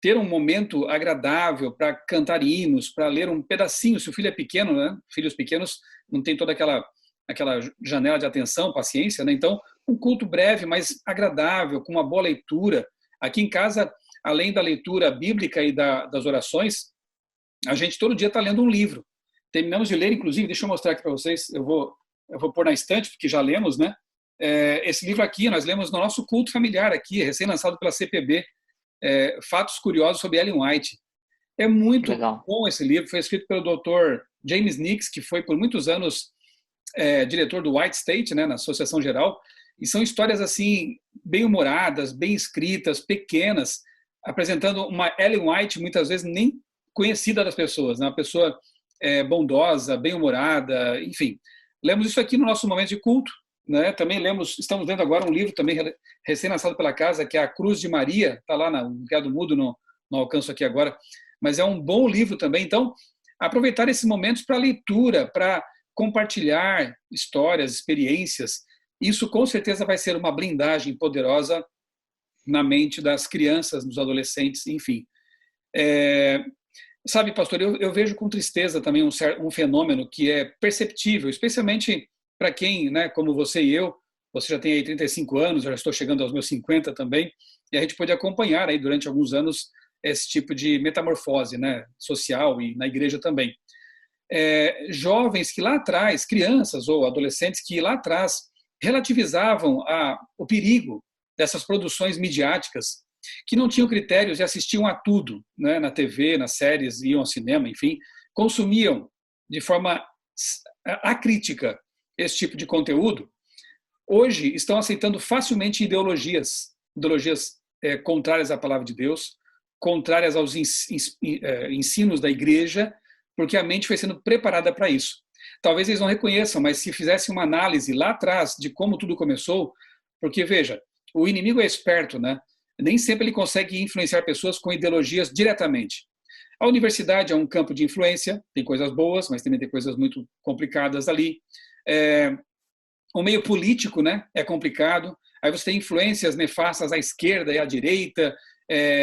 S1: ter um momento agradável para cantar hinos, para ler um pedacinho. Se o filho é pequeno, né? Filhos pequenos não tem toda aquela janela de atenção, paciência, né? Então, um culto breve, mas agradável, com uma boa leitura. Aqui em casa, além da leitura bíblica e das orações, a gente todo dia está lendo um livro. Terminamos de ler, inclusive, deixa eu mostrar aqui para vocês, eu vou pôr na estante, porque já lemos, né? Esse livro aqui, nós lemos no nosso culto familiar aqui, recém-lançado pela CPB, Fatos Curiosos sobre Ellen White. É muito
S2: Legal.
S1: bom esse livro, foi escrito pelo Dr. James Nix, que foi por muitos anos diretor do White State, né, na Associação Geral, e são histórias assim bem humoradas, bem escritas, pequenas, apresentando uma Ellen White muitas vezes nem conhecida das pessoas, né, uma pessoa bondosa, bem humorada, enfim. Lemos isso aqui no nosso momento de culto, né? Também estamos lendo agora um livro também recém-lançado pela casa, que é A Cruz de Maria, está lá no Criado Mudo, não alcanço aqui agora, mas é um bom livro também. Então, aproveitar esses momentos para leitura, para compartilhar histórias, experiências, isso com certeza vai ser uma blindagem poderosa na mente das crianças, dos adolescentes, enfim. Sabe, pastor, eu vejo com tristeza também um fenômeno que é perceptível, especialmente para quem, né, como você e eu, você já tem aí 35 anos, eu já estou chegando aos meus 50 também, e a gente pôde acompanhar aí durante alguns anos esse tipo de metamorfose, né, social e na igreja também. Jovens que lá atrás, crianças ou adolescentes que lá atrás relativizavam o perigo dessas produções midiáticas, que não tinham critérios e assistiam a tudo, né, na TV, nas séries, iam ao cinema, enfim, consumiam de forma acrítica esse tipo de conteúdo, hoje estão aceitando facilmente ideologias contrárias à palavra de Deus, contrárias aos ensinos da igreja, porque a mente foi sendo preparada para isso. Talvez eles não reconheçam, mas se fizessem uma análise lá atrás de como tudo começou, porque, veja, o inimigo é esperto, né? Nem sempre ele consegue influenciar pessoas com ideologias diretamente. A universidade é um campo de influência, tem coisas boas, mas também tem coisas muito complicadas ali. O meio político, né, é complicado. Aí você tem influências nefastas à esquerda e à direita,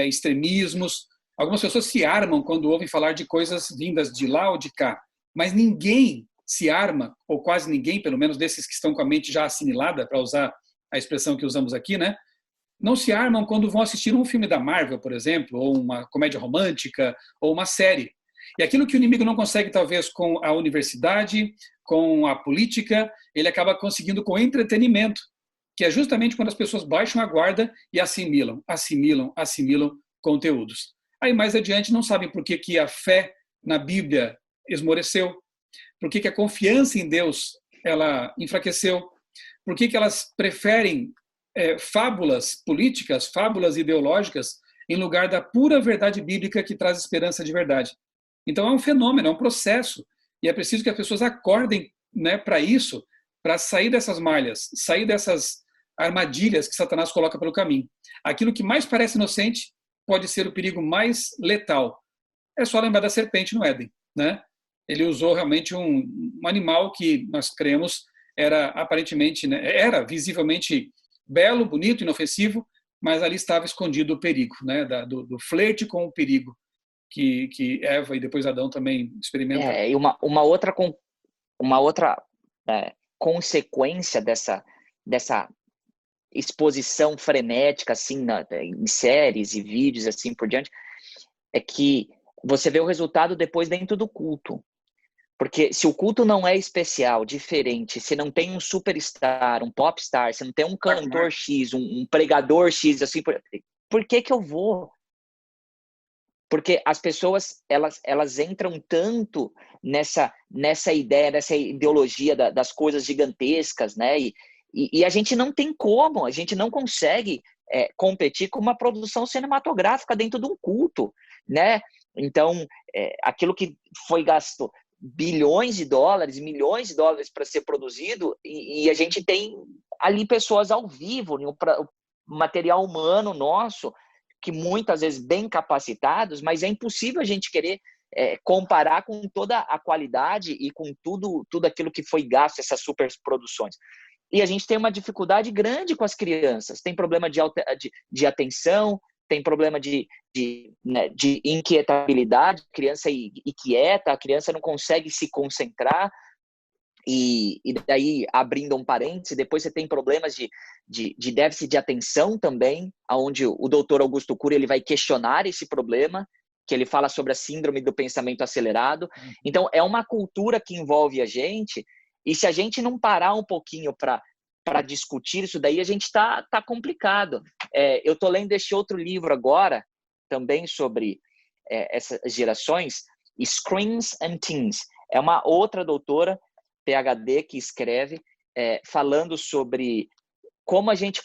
S1: extremismos. Algumas pessoas se armam quando ouvem falar de coisas vindas de lá ou de cá. Mas ninguém se arma, ou quase ninguém, pelo menos desses que estão com a mente já assimilada, para usar a expressão que usamos aqui, né? Não se armam quando vão assistir um filme da Marvel, por exemplo, ou uma comédia romântica, ou uma série. E aquilo que o inimigo não consegue, talvez, com a universidade, com a política, ele acaba conseguindo com o entretenimento, que é justamente quando as pessoas baixam a guarda e assimilam conteúdos. Aí, mais adiante, não sabem por que a fé na Bíblia esmoreceu, por que a confiança em Deus ela enfraqueceu, por que elas preferem fábulas políticas, fábulas ideológicas, em lugar da pura verdade bíblica que traz esperança de verdade. Então é um fenômeno, é um processo, e é preciso que as pessoas acordem, né, para isso, para sair dessas malhas, sair dessas armadilhas que Satanás coloca pelo caminho. Aquilo que mais parece inocente pode ser o perigo mais letal. É só lembrar da serpente no Éden, né? Ele usou realmente um animal que nós cremos era aparentemente, né, era visivelmente belo, bonito, inofensivo, mas ali estava escondido o perigo, né, do flerte com o perigo que Eva e depois Adão também experimentaram.
S2: E uma outra consequência dessa exposição frenética assim em séries e vídeos assim por diante é que você vê o resultado depois dentro do culto. Porque se o culto não é especial, diferente, se não tem um superstar, um popstar, se não tem um cantor X, um pregador X, assim, por que eu vou? Porque as pessoas, elas entram tanto nessa ideia, nessa ideologia das coisas gigantescas, né? E a gente não tem como, a gente não consegue competir com uma produção cinematográfica dentro de um culto, né? Então, aquilo que foi gasto bilhões de dólares, milhões de dólares para ser produzido, e a gente tem ali pessoas ao vivo, o material humano nosso, que muitas vezes bem capacitados, mas é impossível a gente querer comparar com toda a qualidade e com tudo aquilo que foi gasto, essas superproduções. E a gente tem uma dificuldade grande com as crianças. Tem problema de atenção, tem problema de inquietabilidade, a criança inquieta, a criança não consegue se concentrar. E daí, abrindo um parêntese, depois você tem problemas de déficit de atenção também, onde o doutor Augusto Cury ele vai questionar esse problema, que ele fala sobre a síndrome do pensamento acelerado. Então, é uma cultura que envolve a gente, e se a gente não parar um pouquinho para discutir isso daí, a gente tá complicado. Eu estou lendo este outro livro agora, também sobre essas gerações, Screens and Teens. É uma outra doutora, PhD, que escreve, falando sobre como a gente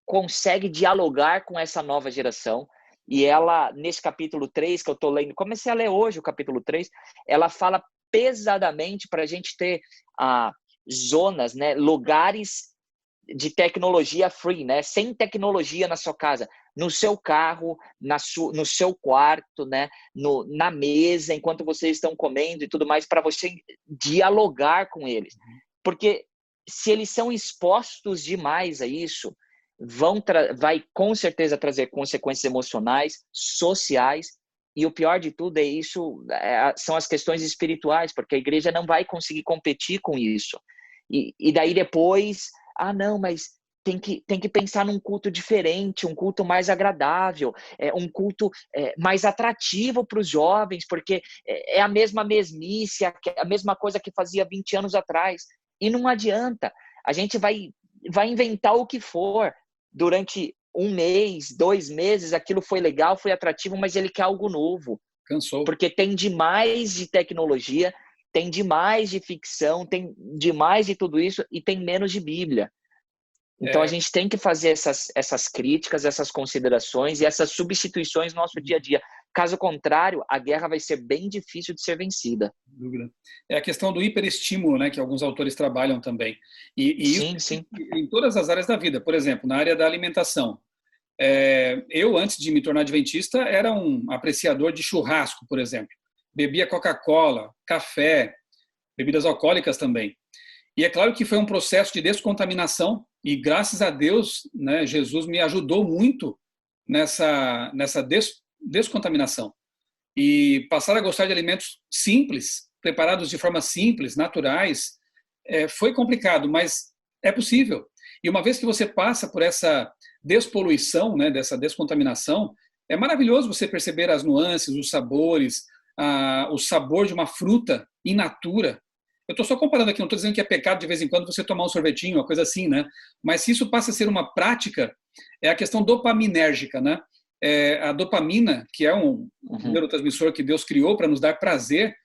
S2: consegue dialogar com essa nova geração. E ela, nesse capítulo 3, que eu estou lendo, comecei a ler hoje o capítulo 3, ela fala pesadamente para a gente ter zonas, né, lugares de tecnologia free, né, sem tecnologia na sua casa, no seu carro, no seu quarto, né, na mesa, enquanto vocês estão comendo e tudo mais, para você dialogar com eles. Porque se eles são expostos demais a isso, vai com certeza trazer consequências emocionais, sociais, e o pior de tudo são as questões espirituais, porque a igreja não vai conseguir competir com isso. E daí depois, não, mas tem que pensar num culto diferente, um culto mais agradável, um culto mais atrativo para os jovens, porque é a mesma mesmice, a mesma coisa que fazia 20 anos atrás. E não adianta, a gente vai inventar o que for. Durante 1 mês, 2 meses, aquilo foi legal, foi atrativo, mas ele quer algo novo.
S1: Cansou.
S2: Porque tem demais de tecnologia, tem demais de ficção, tem demais de tudo isso e tem menos de Bíblia. Então a gente tem que fazer essas críticas, essas considerações e essas substituições no nosso dia a dia. Caso contrário, a guerra vai ser bem difícil de ser vencida.
S1: Dúvida. É a questão do hiperestímulo, né, que alguns autores trabalham também. E
S2: sim,
S1: isso
S2: sim.
S1: Em todas as áreas da vida. Por exemplo, na área da alimentação. Eu, antes de me tornar adventista, era um apreciador de churrasco, por exemplo. Bebia Coca-Cola, café, bebidas alcoólicas também. E é claro que foi um processo de descontaminação e, graças a Deus, né, Jesus me ajudou muito nessa descontaminação. E passar a gostar de alimentos simples, preparados de forma simples, naturais, foi complicado, mas é possível. E uma vez que você passa por essa despoluição, né, dessa descontaminação, é maravilhoso você perceber as nuances, os sabores, o sabor de uma fruta in natura. Eu estou só comparando aqui, não estou dizendo que é pecado de vez em quando você tomar um sorvetinho, uma coisa assim, né? Mas se isso passa a ser uma prática, é a questão dopaminérgica, né? A dopamina, que é um neurotransmissor que Deus criou para nos dar prazer,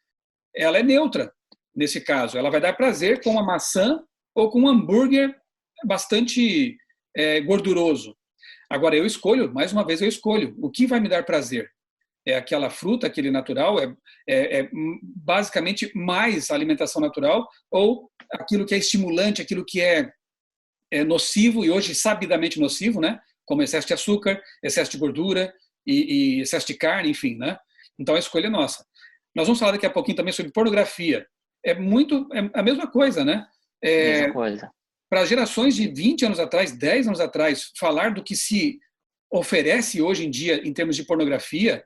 S1: ela é neutra nesse caso. Ela vai dar prazer com uma maçã ou com um hambúrguer bastante gorduroso. Agora, eu escolho, mais uma vez eu escolho, o que vai me dar prazer. É aquela fruta, aquele natural, basicamente mais alimentação natural, ou aquilo que é estimulante, aquilo que é nocivo, e hoje sabidamente nocivo, né? Como excesso de açúcar, excesso de gordura e excesso de carne, enfim, né? Então a escolha é nossa. Nós vamos falar daqui a pouquinho também sobre pornografia. É a mesma coisa, né?
S2: Mesma coisa.
S1: Para gerações de 20 anos atrás, 10 anos atrás, falar do que se oferece hoje em dia em termos de pornografia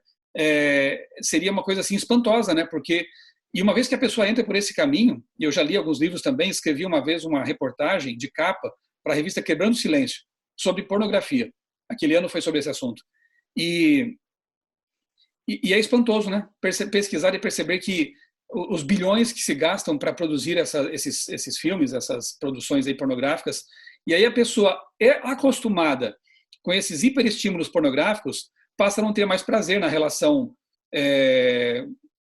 S1: seria uma coisa assim espantosa, né? Porque, e uma vez que a pessoa entra por esse caminho, e eu já li alguns livros também, escrevi uma vez uma reportagem de capa para a revista Quebrando o Silêncio, sobre pornografia. Aquele ano foi sobre esse assunto. E é espantoso, né? Pesquisar e perceber que os bilhões que se gastam para produzir esses filmes, essas produções aí pornográficas, e aí a pessoa é acostumada com esses hiperestímulos pornográficos, passa a não ter mais prazer na relação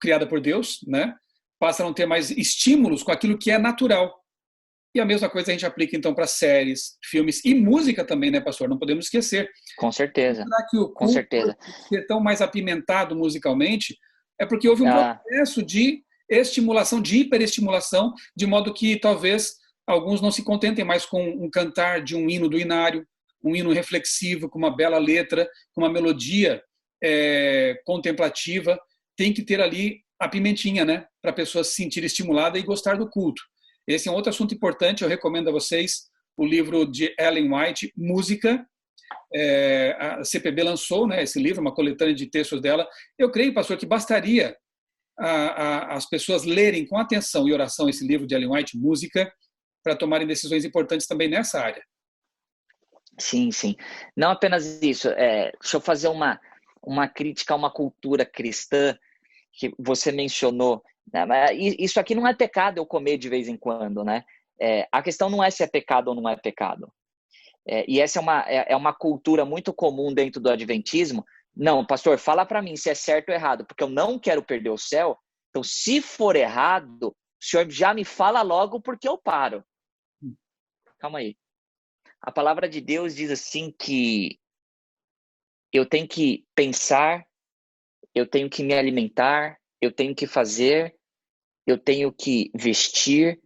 S1: criada por Deus, né? Passa a não ter mais estímulos com aquilo que é natural. E a mesma coisa a gente aplica, então, para séries, filmes e música também, né, pastor? Não podemos esquecer.
S2: Com certeza.
S1: Será que o
S2: com certeza.
S1: ser tão mais apimentado musicalmente é porque houve um processo de estimulação, de hiperestimulação, de modo que talvez alguns não se contentem mais com um cantar de um hino do Inário, um hino reflexivo, com uma bela letra, com uma melodia contemplativa. Tem que ter ali a pimentinha, né, para a pessoa se sentir estimulada e gostar do culto. Esse é um outro assunto importante, eu recomendo a vocês o livro de Ellen White, Música. A CPB lançou, né, esse livro, uma coletânea de textos dela. Eu creio, pastor, que bastaria as pessoas lerem com atenção e oração esse livro de Ellen White, Música, para tomarem decisões importantes também nessa área.
S2: Sim, sim. Não apenas isso. Deixa eu fazer uma crítica a uma cultura cristã que você mencionou. Né? Isso aqui não é pecado eu comer de vez em quando, né? A questão não é se é pecado ou não é pecado. E essa é uma cultura muito comum dentro do adventismo. Não, pastor, fala para mim se é certo ou errado, porque eu não quero perder o céu. Então, se for errado, o senhor já me fala logo porque eu paro. Calma aí. A palavra de Deus diz assim que eu tenho que pensar, eu tenho que me alimentar, eu tenho que fazer, eu tenho que vestir,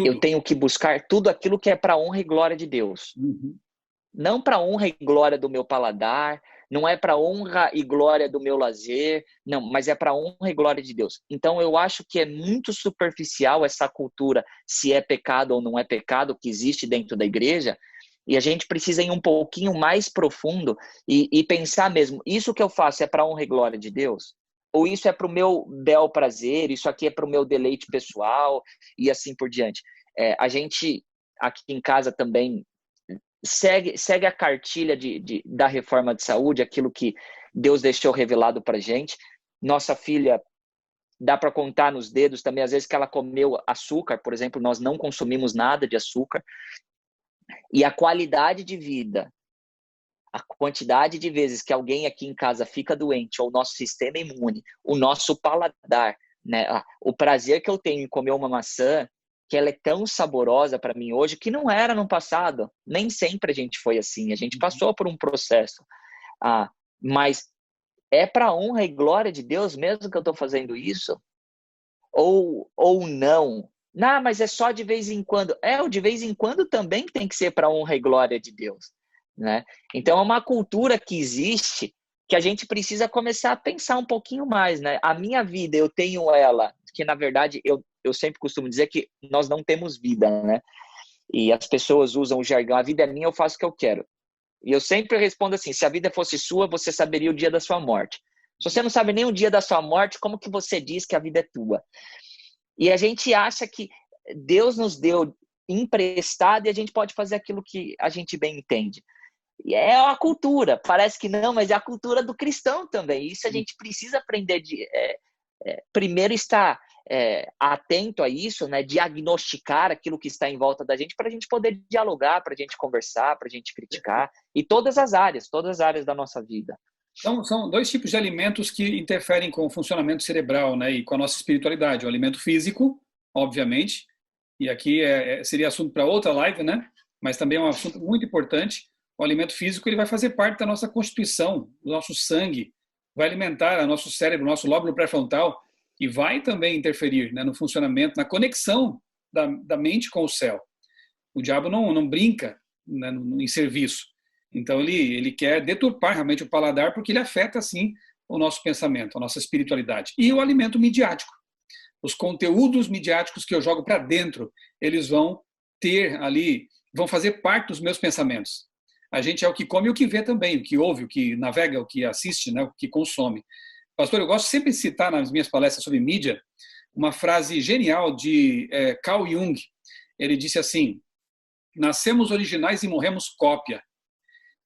S2: eu tenho que buscar tudo aquilo que é para a honra e glória de Deus.
S1: Uhum.
S2: Não para a honra e glória do meu paladar, não é para a honra e glória do meu lazer, não, mas é para a honra e glória de Deus. Então eu acho que é muito superficial essa cultura, se é pecado ou não é pecado, que existe dentro da igreja, e a gente precisa ir um pouquinho mais profundo e pensar mesmo, isso que eu faço é para a honra e glória de Deus? Ou isso é para o meu bel prazer, isso aqui é para o meu deleite pessoal e assim por diante. A gente aqui em casa também segue a cartilha da reforma de saúde, aquilo que Deus deixou revelado para a gente. Nossa filha, dá para contar nos dedos também, às vezes que ela comeu açúcar, por exemplo, nós não consumimos nada de açúcar. E a qualidade de vida, a quantidade de vezes que alguém aqui em casa fica doente, ou o nosso sistema imune, o nosso paladar, né? O prazer que eu tenho em comer uma maçã, que ela é tão saborosa para mim hoje, que não era no passado. Nem sempre a gente foi assim, a gente passou por um processo. Mas é para a honra e glória de Deus mesmo que eu estou fazendo isso? Ou não? Não, mas é só de vez em quando. O de vez em quando também tem que ser para a honra e glória de Deus, né? Então é uma cultura que existe que a gente precisa começar a pensar um pouquinho mais, né? A minha vida, eu tenho ela, que na verdade eu sempre costumo dizer que nós não temos vida, né? E as pessoas usam o jargão, a vida é minha, eu faço o que eu quero. E eu sempre respondo assim, se a vida fosse sua, você saberia o dia da sua morte. Se você não sabe nem o dia da sua morte, como que você diz que a vida é tua? E a gente acha que Deus nos deu emprestado e a gente pode fazer aquilo que a gente bem entende. E é uma cultura, parece que não, mas é a cultura do cristão também. Isso a gente precisa aprender primeiro estar atento a isso, né? Diagnosticar aquilo que está em volta da gente para a gente poder dialogar, para a gente conversar, para a gente criticar, e todas as áreas da nossa vida.
S1: Então, são dois tipos de alimentos que interferem com o funcionamento cerebral, né, e com a nossa espiritualidade. O alimento físico, obviamente, e aqui seria assunto para outra live, né? Mas também é um assunto muito importante. O alimento físico ele vai fazer parte da nossa constituição, do nosso sangue, vai alimentar o nosso cérebro, o nosso lóbulo pré-frontal e vai também interferir, né, no funcionamento, na conexão da mente com o céu. O diabo não brinca, né, em serviço. Então ele quer deturpar realmente o paladar porque ele afeta assim o nosso pensamento, a nossa espiritualidade. E o alimento midiático. Os conteúdos midiáticos que eu jogo para dentro, eles vão ter ali, vão fazer parte dos meus pensamentos. A gente é o que come e o que vê também, o que ouve, o que navega, o que assiste, né, o que consome. Pastor, eu gosto sempre de citar nas minhas palestras sobre mídia uma frase genial de Carl Jung. Ele disse assim, nascemos originais e morremos cópia.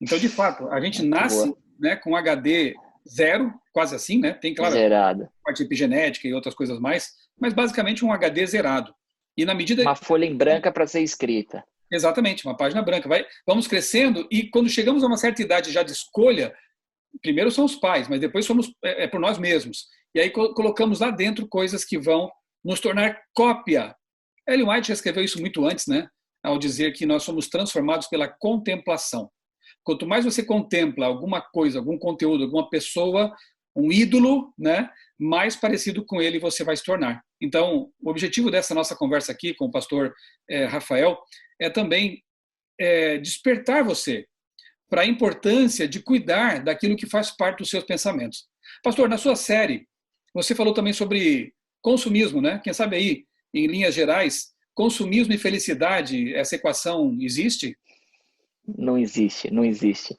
S1: Então, de fato, a gente nasce, né, com HD zero, quase assim, né? Tem, claro,
S2: zerado,
S1: parte epigenética e outras coisas mais, mas basicamente um HD zerado. E na medida...
S2: Uma folha em branca para ser escrita.
S1: Exatamente, uma página branca. Vamos crescendo e quando chegamos a uma certa idade já de escolha, primeiro são os pais, mas depois somos por nós mesmos. E aí colocamos lá dentro coisas que vão nos tornar cópia. Ellen White já escreveu isso muito antes, né? Ao dizer que nós somos transformados pela contemplação. Quanto mais você contempla alguma coisa, algum conteúdo, alguma pessoa, um ídolo, né, mais parecido com ele você vai se tornar. Então, o objetivo dessa nossa conversa aqui com o pastor Rafael é também despertar você para a importância de cuidar daquilo que faz parte dos seus pensamentos. Pastor, na sua série, você falou também sobre consumismo, né? Quem sabe aí, em linhas gerais, consumismo e felicidade, essa equação existe?
S2: Não existe, não existe.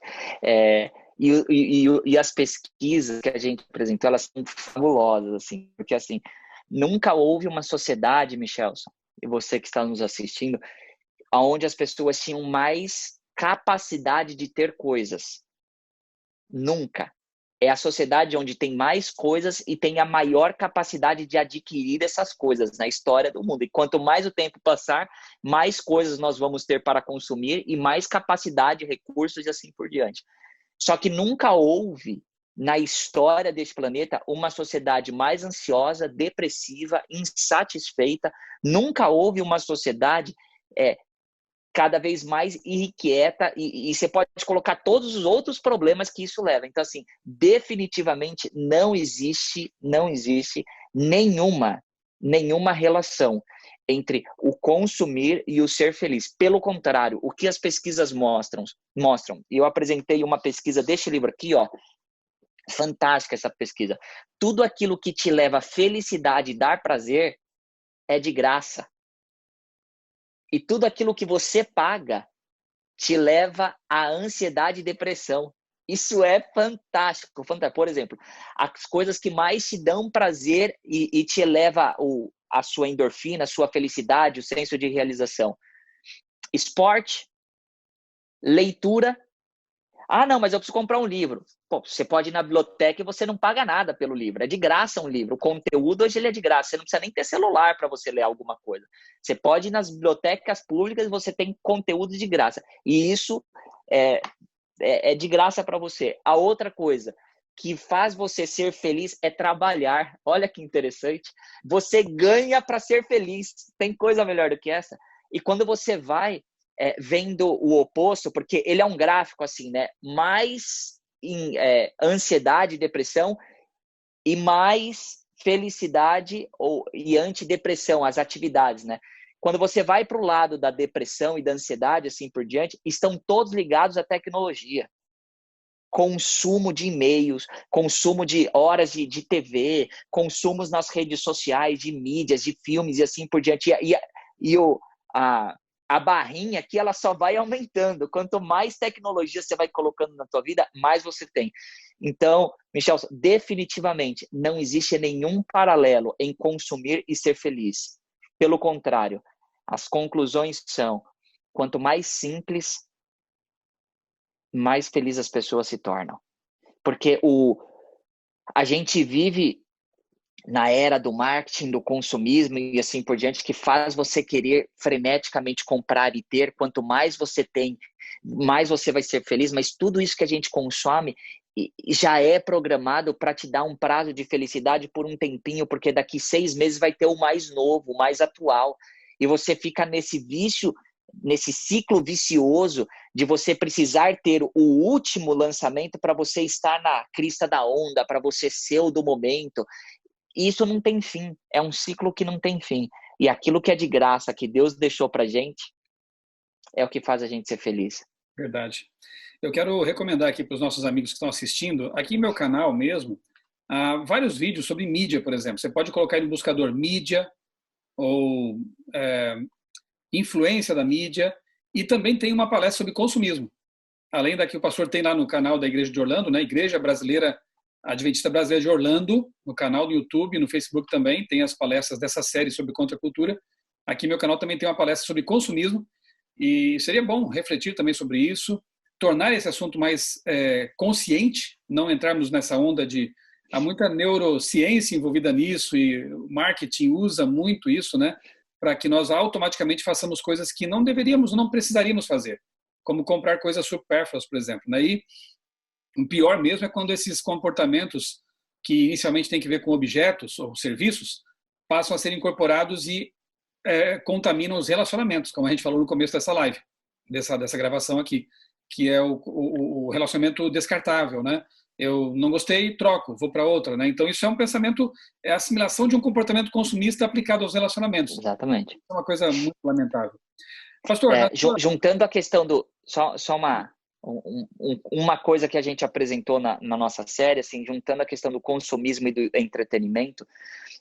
S2: E as pesquisas que a gente apresentou, elas são fabulosas, assim, porque assim, nunca houve uma sociedade, Michelson, e você que está nos assistindo, onde as pessoas tinham mais capacidade de ter coisas. Nunca. É a sociedade onde tem mais coisas e tem a maior capacidade de adquirir essas coisas na história do mundo. E quanto mais o tempo passar, mais coisas nós vamos ter para consumir e mais capacidade, recursos e assim por diante. Só que nunca houve na história deste planeta uma sociedade mais ansiosa, depressiva, insatisfeita. Nunca houve uma sociedade cada vez mais irrequieta e você pode colocar todos os outros problemas que isso leva. Então, assim, definitivamente não existe nenhuma relação entre o consumir e o ser feliz. Pelo contrário, o que as pesquisas mostram, e eu apresentei uma pesquisa deste livro aqui, ó, fantástica essa pesquisa. Tudo aquilo que te leva a felicidade e dar prazer é de graça. E tudo aquilo que você paga te leva à ansiedade e depressão. Isso é fantástico. Por exemplo, as coisas que mais te dão prazer e te eleva a sua endorfina, a sua felicidade, o senso de realização. Esporte, leitura. Ah, não, mas eu preciso comprar um livro. Pô, você pode ir na biblioteca e você não paga nada pelo livro. É de graça um livro. O conteúdo hoje ele é de graça. Você não precisa nem ter celular para você ler alguma coisa. Você pode ir nas bibliotecas públicas e você tem conteúdo de graça. E isso é de graça para você. A outra coisa que faz você ser feliz é trabalhar. Olha que interessante. Você ganha para ser feliz. Tem coisa melhor do que essa? E quando você vai vendo o oposto, porque ele é um gráfico assim, né? Mais ansiedade e depressão e mais felicidade e antidepressão, as atividades, né? Quando você vai para o lado da depressão e da ansiedade, assim por diante, estão todos ligados à tecnologia. Consumo de e-mails, consumo de horas de TV, consumos nas redes sociais, de mídias, de filmes e assim por diante. A barrinha aqui, ela só vai aumentando. Quanto mais tecnologia você vai colocando na tua vida, mais você tem. Então, Michel, definitivamente não existe nenhum paralelo em consumir e ser feliz. Pelo contrário, as conclusões são: quanto mais simples, mais felizes as pessoas se tornam. Porque a gente vive na era do marketing, do consumismo e assim por diante, que faz você querer freneticamente comprar e ter. Quanto mais você tem, mais você vai ser feliz. Mas tudo isso que a gente consome já é programado para te dar um prazo de felicidade por um tempinho, porque daqui 6 meses vai ter o mais novo, o mais atual. E você fica nesse vício, nesse ciclo vicioso de você precisar ter o último lançamento para você estar na crista da onda, para você ser o do momento. E isso não tem fim, é um ciclo que não tem fim. E aquilo que é de graça, que Deus deixou pra gente, é o que faz a gente ser feliz.
S1: Verdade. Eu quero recomendar aqui para os nossos amigos que estão assistindo, aqui em meu canal mesmo, há vários vídeos sobre mídia, por exemplo. Você pode colocar aí no buscador mídia ou influência da mídia, e também tem uma palestra sobre consumismo. Além da que o pastor tem lá no canal da Igreja de Orlando, né? Igreja Brasileira Adventista Brasileira de Orlando, no canal do YouTube, no Facebook também, tem as palestras dessa série sobre contracultura. Aqui no meu canal também tem uma palestra sobre consumismo, e seria bom refletir também sobre isso, tornar esse assunto mais consciente, não entrarmos nessa onda de... Há muita neurociência envolvida nisso, e o marketing usa muito isso, né, para que nós automaticamente façamos coisas que não deveríamos, não precisaríamos fazer, como comprar coisas supérfluas, por exemplo. Daí, o pior mesmo é quando esses comportamentos que inicialmente têm que ver com objetos ou serviços passam a ser incorporados e contaminam os relacionamentos, como a gente falou no começo dessa live, dessa gravação aqui, que é o relacionamento descartável, né? eu não gostei, troco, vou para outra, né? Então isso é um pensamento, é a assimilação de um comportamento consumista aplicado aos relacionamentos.
S2: Exatamente.
S1: É uma coisa muito lamentável. Pastor,
S2: Juntando a questão do... Só uma coisa que a gente apresentou na nossa série, assim, juntando a questão do consumismo e do entretenimento,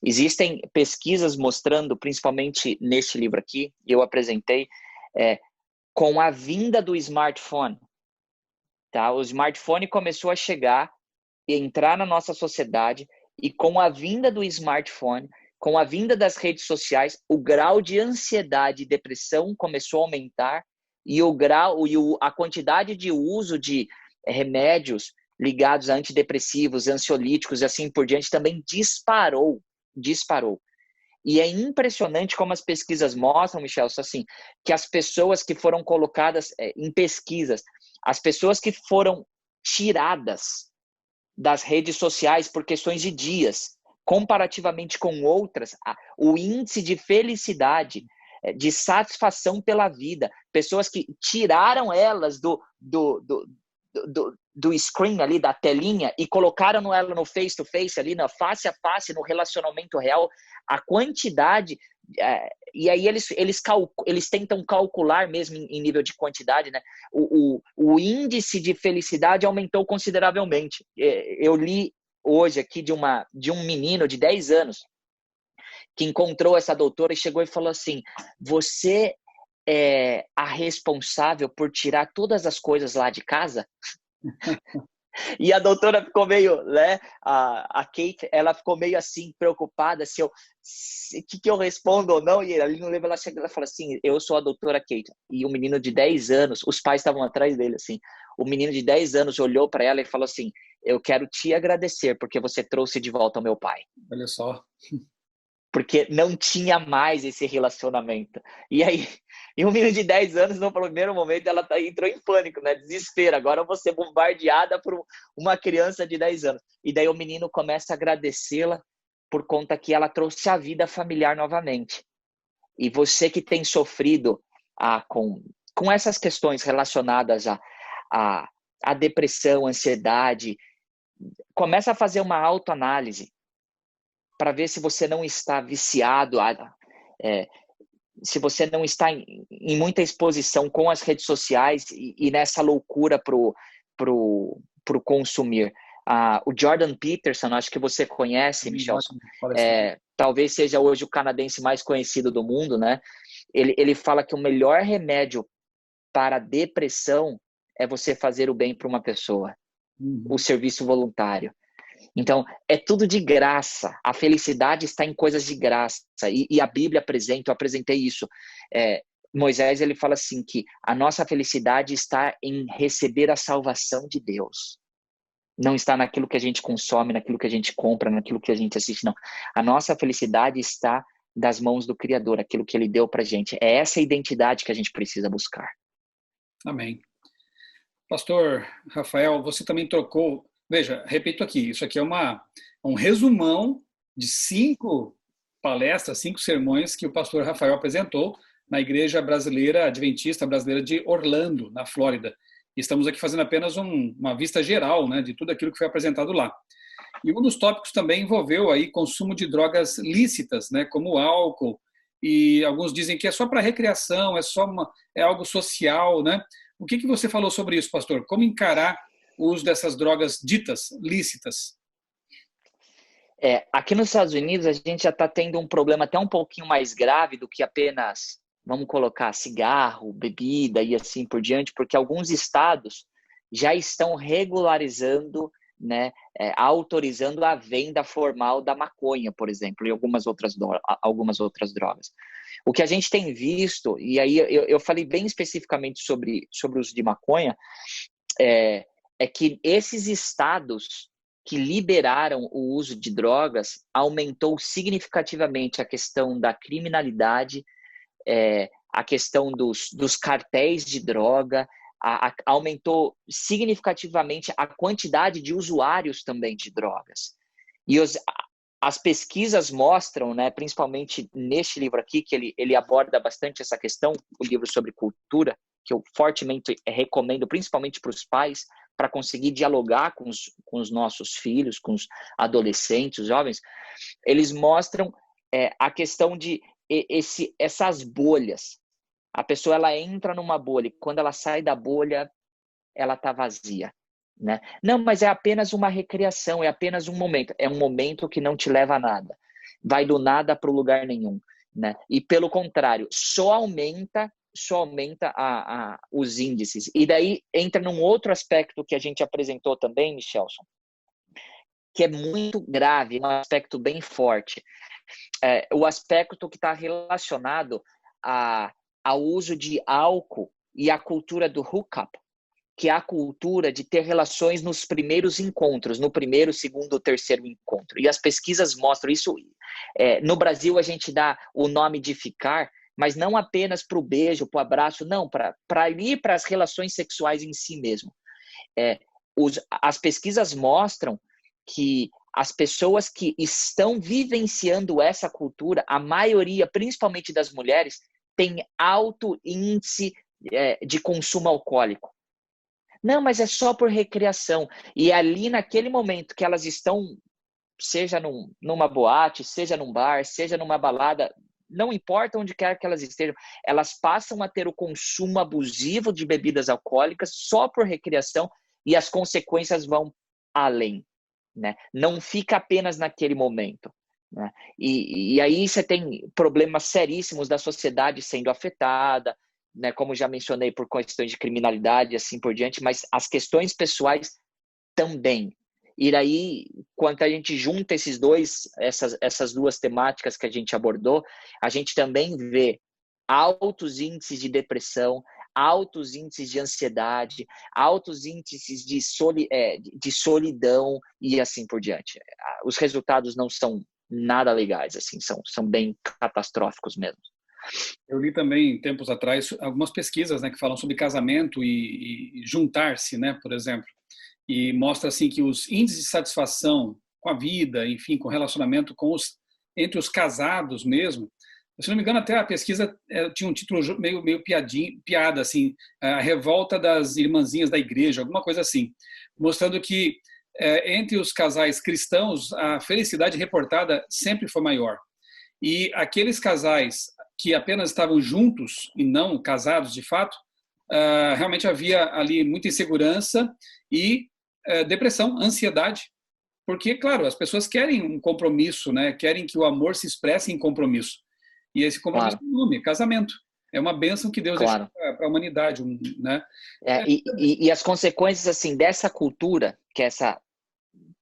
S2: existem pesquisas mostrando, principalmente neste livro aqui, eu apresentei, com a vinda do smartphone, tá? O smartphone começou a chegar e entrar na nossa sociedade, e com a vinda do smartphone, com a vinda das redes sociais, o grau de ansiedade e depressão começou a aumentar, e a quantidade de uso de remédios ligados a antidepressivos, ansiolíticos e assim por diante também disparou. E é impressionante como as pesquisas mostram, Michel, assim, que as pessoas que foram colocadas em pesquisas, as pessoas que foram tiradas das redes sociais por questões de dias, comparativamente com outras, o índice de felicidade, de satisfação pela vida, pessoas que tiraram elas do screen ali, da telinha, e colocaram ela no face-to-face ali, na face a face, no relacionamento real, a quantidade, e aí eles tentam calcular mesmo em nível de quantidade, né? O índice de felicidade aumentou consideravelmente. Eu li hoje aqui de um menino de 10 anos que encontrou essa doutora e chegou e falou assim: você é a responsável por tirar todas as coisas lá de casa? E a doutora ficou meio, né? A Kate, ela ficou meio assim, preocupada se que eu respondo ou não. E ali no livro ela chega e fala assim: eu sou a doutora Kate. E o menino de 10 anos, os pais estavam atrás dele, assim. O menino de 10 anos olhou para ela e falou assim: eu quero te agradecer porque você trouxe de volta o meu pai.
S1: olha só.
S2: Porque não tinha mais esse relacionamento. E aí, um menino de 10 anos, no primeiro momento, ela entrou em pânico, né? Desespero. Agora eu vou ser bombardeada por uma criança de 10 anos. E daí o menino começa a agradecê-la por conta que ela trouxe a vida familiar novamente. E você que tem sofrido com essas questões relacionadas à depressão, ansiedade, começa a fazer uma autoanálise para ver se você não está viciado, se você não está em muita exposição com as redes sociais e nessa loucura pro consumir. O Jordan Peterson, acho que você conhece, Michel, talvez seja hoje o canadense mais conhecido do mundo, né? Ele fala que o melhor remédio para a depressão é você fazer o bem para uma pessoa, o serviço voluntário. Então, é tudo de graça. A felicidade está em coisas de graça. E a Bíblia apresenta, eu apresentei isso. Moisés, ele fala assim, que a nossa felicidade está em receber a salvação de Deus. Não está naquilo que a gente consome, naquilo que a gente compra, naquilo que a gente assiste, não. A nossa felicidade está das mãos do Criador, aquilo que Ele deu pra gente. É essa identidade que a gente precisa buscar.
S1: Amém. Pastor Rafael, você também trocou... Veja, repito aqui, isso aqui é um resumão de 5 palestras, 5 sermões que o pastor Rafael apresentou na Igreja Brasileira Adventista Brasileira de Orlando, na Flórida. Estamos aqui fazendo apenas uma vista geral, né, de tudo aquilo que foi apresentado lá. E um dos tópicos também envolveu aí consumo de drogas lícitas, né, como o álcool, e alguns dizem que é só para recreação, é algo social, né? O que você falou sobre isso, pastor? Como encarar o uso dessas drogas ditas lícitas?
S2: Aqui nos Estados Unidos, a gente já está tendo um problema até um pouquinho mais grave do que apenas, vamos colocar, cigarro, bebida e assim por diante, porque alguns estados já estão regularizando, né, autorizando a venda formal da maconha, por exemplo, e algumas outras drogas. O que a gente tem visto, e aí eu falei bem especificamente sobre o uso de maconha, é que esses estados que liberaram o uso de drogas aumentou significativamente a questão da criminalidade, a questão dos cartéis de droga, aumentou significativamente a quantidade de usuários também de drogas. E as pesquisas mostram, né, principalmente neste livro aqui, que ele aborda bastante essa questão, o livro sobre cultura, que eu fortemente recomendo, principalmente para os pais, para conseguir dialogar com os nossos filhos, com os adolescentes, os jovens, eles mostram a questão de essas bolhas. A pessoa ela entra numa bolha e quando ela sai da bolha, ela está vazia. Né? Não, mas é apenas uma recreação, é apenas um momento. É um momento que não te leva a nada. Vai do nada para o lugar nenhum. Né? E pelo contrário, só aumenta os índices. E daí entra num outro aspecto que a gente apresentou também, Michelson, que é muito grave, um aspecto bem forte. O aspecto que está relacionado ao uso de álcool e a cultura do hookup, que é a cultura de ter relações nos primeiros encontros, no primeiro, segundo, terceiro encontro. E as pesquisas mostram isso. No Brasil, a gente dá o nome de ficar, mas não apenas para o beijo, para o abraço, não, para ir para as relações sexuais em si mesmo. As pesquisas mostram que as pessoas que estão vivenciando essa cultura, a maioria, principalmente das mulheres, tem alto índice de consumo alcoólico. Não, mas é só por recreação. E ali, naquele momento que elas estão, seja numa boate, seja num bar, seja numa balada, não importa onde quer que elas estejam, elas passam a ter o consumo abusivo de bebidas alcoólicas só por recreação e as consequências vão além. Né? Não fica apenas naquele momento. Né? E aí você tem problemas seríssimos da sociedade sendo afetada, né, como já mencionei, por questões de criminalidade e assim por diante, mas as questões pessoais também. E aí, quando a gente junta essas duas temáticas que a gente abordou, a gente também vê altos índices de depressão, altos índices de ansiedade, altos índices de solidão e assim por diante. Os resultados não são nada legais, assim, são bem catastróficos mesmo.
S1: Eu li também, tempos atrás, algumas pesquisas, né, que falam sobre casamento e juntar-se, né, por exemplo. E mostra assim que os índices de satisfação com a vida, enfim, com o relacionamento entre os casados mesmo. Se não me engano, até a pesquisa tinha um título meio piada, assim, a revolta das irmãzinhas da igreja, alguma coisa assim, mostrando que entre os casais cristãos a felicidade reportada sempre foi maior. E aqueles casais que apenas estavam juntos e não casados de fato, realmente havia ali muita insegurança e depressão, ansiedade, porque, claro, as pessoas querem um compromisso, né? Querem que o amor se expresse em compromisso. E esse compromisso é o nome, casamento. É uma bênção que Deus deixou para a humanidade. Né?
S2: E as consequências assim dessa cultura, que é essa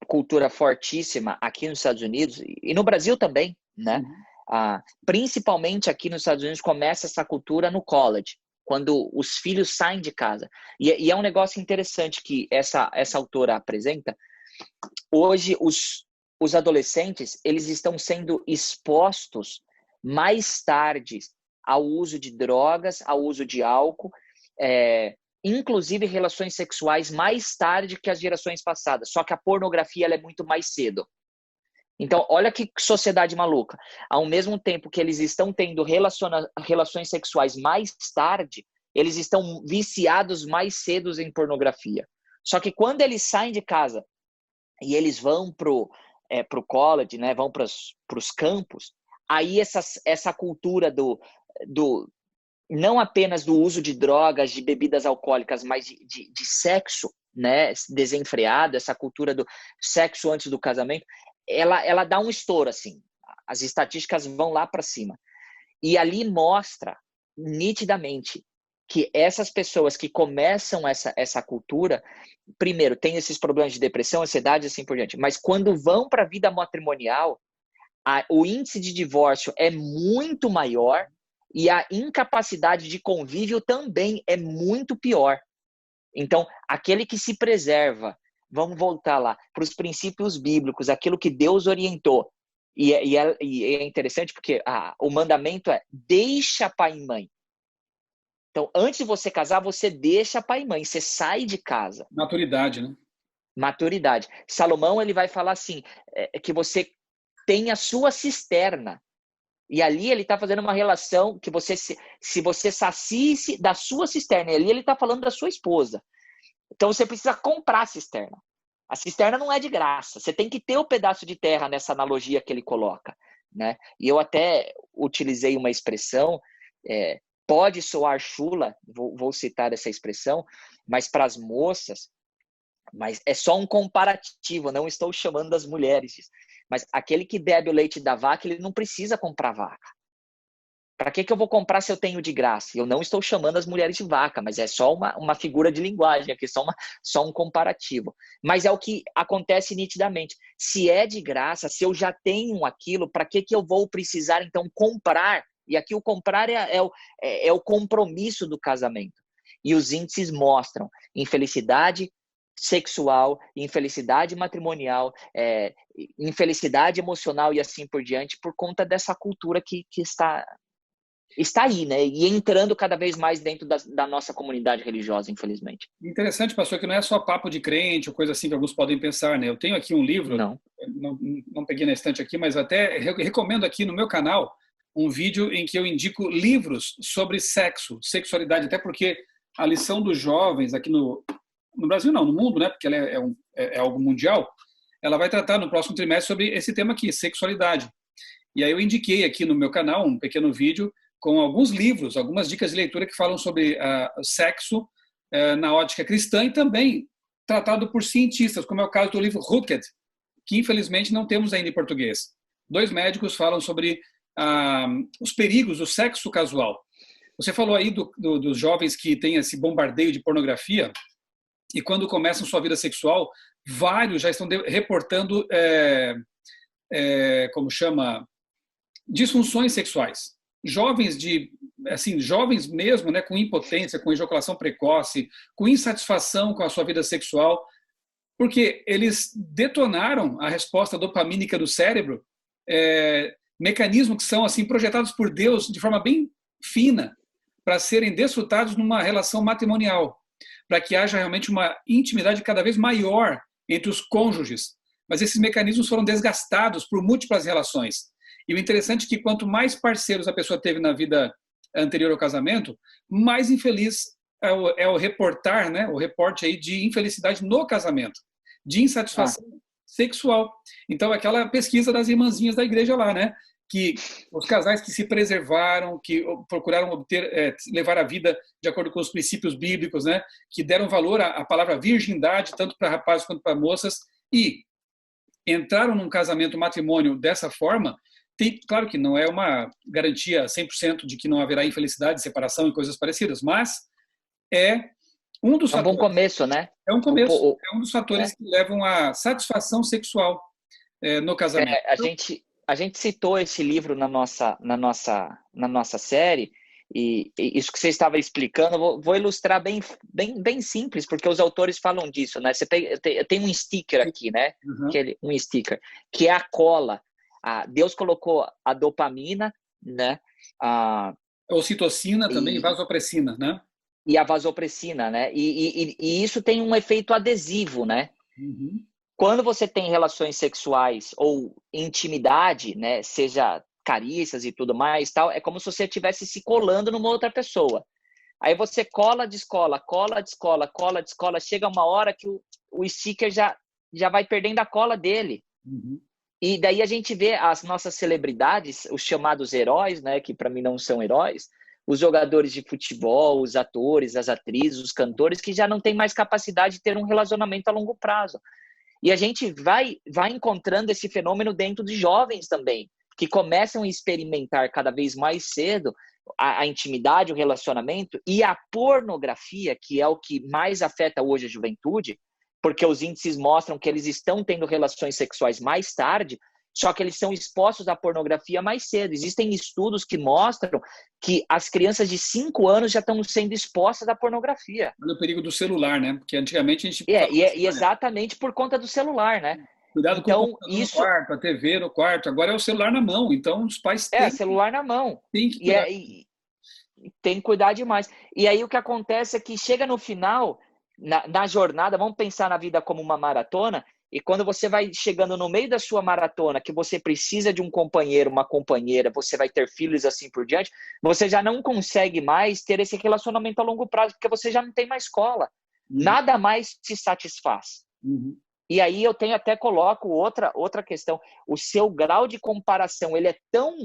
S2: cultura fortíssima aqui nos Estados Unidos e no Brasil também, né? Principalmente aqui nos Estados Unidos começa essa cultura no college, quando os filhos saem de casa. E é um negócio interessante que essa autora apresenta. Hoje, os adolescentes eles estão sendo expostos mais tarde ao uso de drogas, ao uso de álcool, inclusive relações sexuais mais tarde que as gerações passadas. Só que a pornografia ela é muito mais cedo. Então, olha que sociedade maluca. Ao mesmo tempo que eles estão tendo relações sexuais mais tarde, eles estão viciados mais cedo em pornografia. Só que quando eles saem de casa e eles vão pro college, né, vão para os campos, aí essa cultura do não apenas do uso de drogas, de bebidas alcoólicas, mas de sexo, né, desenfreado, essa cultura do sexo antes do casamento, ela dá um estouro, assim. As estatísticas vão lá para cima. E ali mostra nitidamente que essas pessoas que começam essa cultura, primeiro, tem esses problemas de depressão, ansiedade e assim por diante, mas quando vão para a vida matrimonial, o índice de divórcio é muito maior e a incapacidade de convívio também é muito pior. Então, aquele que se preserva, vamos voltar lá para os princípios bíblicos, aquilo que Deus orientou. E é interessante porque o mandamento é deixa pai e mãe. Então, antes de você casar, você deixa pai e mãe, você sai de casa.
S1: Maturidade, né?
S2: Maturidade. Salomão ele vai falar assim, que você tem a sua cisterna. E ali ele está fazendo uma relação que se você sacie da sua cisterna, e ali ele está falando da sua esposa. Então você precisa comprar a cisterna. A cisterna não é de graça. Você tem que ter o pedaço de terra nessa analogia que ele coloca, né? E eu até utilizei uma expressão, pode soar chula, vou citar essa expressão, mas para as moças, mas é só um comparativo, não estou chamando as mulheres disso. Mas aquele que bebe o leite da vaca, ele não precisa comprar vaca. Para que eu vou comprar se eu tenho de graça? Eu não estou chamando as mulheres de vaca, mas é só uma figura de linguagem aqui, só um comparativo. Mas é o que acontece nitidamente. Se é de graça, se eu já tenho aquilo, para que eu vou precisar, então, comprar? E aqui o comprar é o compromisso do casamento. E os índices mostram infelicidade sexual, infelicidade matrimonial, infelicidade emocional e assim por diante, por conta dessa cultura que está aí, né? E entrando cada vez mais dentro da nossa comunidade religiosa, infelizmente.
S1: Interessante, pastor, que não é só papo de crente ou coisa assim que alguns podem pensar, né? Eu tenho aqui um livro, não peguei na estante aqui, mas até recomendo aqui no meu canal um vídeo em que eu indico livros sobre sexo, sexualidade, até porque a lição dos jovens aqui no Brasil não, no mundo, né? Porque ela é algo mundial. Ela vai tratar no próximo trimestre sobre esse tema aqui, sexualidade. E aí eu indiquei aqui no meu canal um pequeno vídeo com alguns livros, algumas dicas de leitura que falam sobre sexo na ótica cristã e também tratado por cientistas, como é o caso do livro Hooked, que infelizmente não temos ainda em português. 2 médicos falam sobre os perigos do sexo casual. Você falou aí dos jovens que têm esse bombardeio de pornografia e quando começam sua vida sexual, vários já estão reportando, como chama, disfunções sexuais. Jovens mesmo, né, com impotência, com ejaculação precoce, com insatisfação com a sua vida sexual, porque eles detonaram a resposta dopamínica do cérebro, mecanismos que são assim projetados por Deus de forma bem fina para serem desfrutados numa relação matrimonial, para que haja realmente uma intimidade cada vez maior entre os cônjuges. Mas esses mecanismos foram desgastados por múltiplas relações. E o interessante é que quanto mais parceiros a pessoa teve na vida anterior ao casamento, mais infeliz é o reportar, né? O reporte aí de infelicidade no casamento, de insatisfação sexual. Então, aquela pesquisa das irmãzinhas da igreja lá, né? Que os casais que se preservaram, que procuraram levar a vida de acordo com os princípios bíblicos, né? Que deram valor à palavra virgindade, tanto para rapazes quanto para moças, e entraram num casamento, matrimônio dessa forma. Claro que não é uma garantia 100% de que não haverá infelicidade, separação e coisas parecidas, mas é um dos fatores.
S2: É um bom começo, né?
S1: É um começo. É um dos fatores que levam à satisfação sexual no casamento.
S2: A gente citou esse livro na nossa série, e isso que você estava explicando, vou ilustrar bem simples, porque os autores falam disso, né? Tem um sticker aqui, né?
S1: Uhum.
S2: Um sticker, que é a cola. Deus colocou a dopamina, né?
S1: A ocitocina também, vasopressina, né?
S2: E a vasopressina, né? E isso tem um efeito adesivo, né?
S1: Uhum.
S2: Quando você tem relações sexuais ou intimidade, né? Seja carícias e tudo mais, tal, é como se você estivesse se colando numa outra pessoa. Aí você cola, descola, chega uma hora que o sticker já vai perdendo a cola dele.
S1: Uhum.
S2: E daí a gente vê as nossas celebridades, os chamados heróis, né, que para mim não são heróis, os jogadores de futebol, os atores, as atrizes, os cantores, que já não têm mais capacidade de ter um relacionamento a longo prazo. E a gente vai encontrando esse fenômeno dentro de jovens também, que começam a experimentar cada vez mais cedo a intimidade, o relacionamento e a pornografia, que é o que mais afeta hoje a juventude, porque os índices mostram que eles estão tendo relações sexuais mais tarde, só que eles são expostos à pornografia mais cedo. Existem estudos que mostram que as crianças de 5 anos já estão sendo expostas à pornografia.
S1: Olha o perigo do celular, né? Porque antigamente a gente...
S2: E exatamente por conta do celular, né?
S1: Cuidado com o computador no quarto, a TV no quarto. Agora é o celular na mão, então os pais têm...
S2: celular na mão.
S1: Tem que cuidar.
S2: Tem que cuidar demais. E aí o que acontece é que chega no final... Na jornada, vamos pensar na vida como uma maratona, e quando você vai chegando no meio da sua maratona, que você precisa de um companheiro, uma companheira, você vai ter filhos assim por diante, você já não consegue mais ter esse relacionamento a longo prazo, porque você já não tem mais cola.
S1: Uhum.
S2: Nada mais te satisfaz.
S1: Uhum.
S2: E aí eu tenho até coloco outra questão. O seu grau de comparação, ele é tão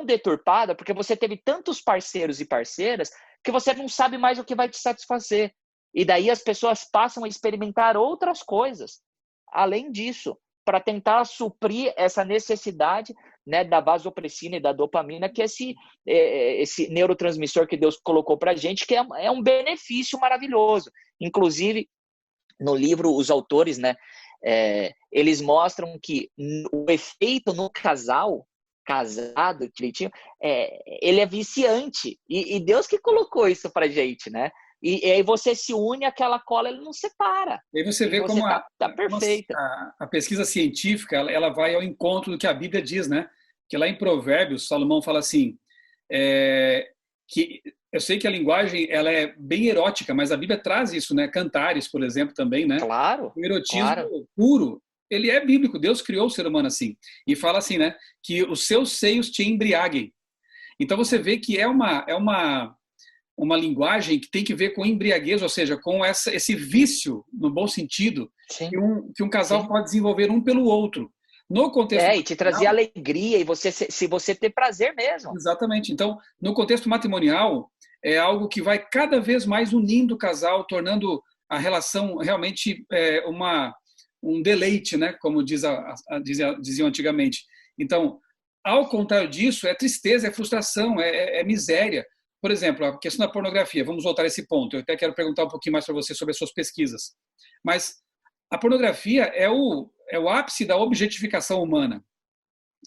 S2: deturpado, porque você teve tantos parceiros e parceiras que você não sabe mais o que vai te satisfazer. E daí as pessoas passam a experimentar outras coisas, além disso, para tentar suprir essa necessidade, né, da vasopressina e da dopamina, que é esse neurotransmissor que Deus colocou para a gente, que é um benefício maravilhoso. Inclusive, no livro, os autores, né, eles mostram que o efeito no casado, direitinho, ele é viciante. E Deus que colocou isso pra gente, né? E aí você se une àquela cola, ele não separa.
S1: E aí você
S2: E
S1: vê
S2: você
S1: como
S2: tá perfeita.
S1: a pesquisa científica ela vai ao encontro do que a Bíblia diz, né? Que lá em Provérbios, Salomão fala assim, é, que eu sei que a linguagem ela é bem erótica, mas a Bíblia traz isso, né? Cantares, por exemplo, também, né?
S2: Claro,
S1: O erotismo
S2: claro.
S1: puro, ele é bíblico. Deus criou o ser humano assim e fala assim, né? Que os seus seios te embriaguem. Então você vê que uma linguagem que tem que ver com embriaguez, ou seja, com esse vício, no bom sentido,
S2: Sim,
S1: que um casal
S2: sim.
S1: pode desenvolver um pelo outro. No contexto
S2: E te trazer
S1: matrimonial,
S2: alegria, e você se você ter prazer mesmo.
S1: exatamente. Então, no contexto matrimonial, é algo que vai cada vez mais unindo o casal, tornando a relação realmente um deleite, né? Como diziam antigamente. Então, ao contrário disso, é tristeza, é frustração, é miséria. Por exemplo, a questão da pornografia, vamos voltar a esse ponto. Eu até quero perguntar um pouquinho mais para você sobre as suas pesquisas. Mas a pornografia é o ápice da objetificação humana.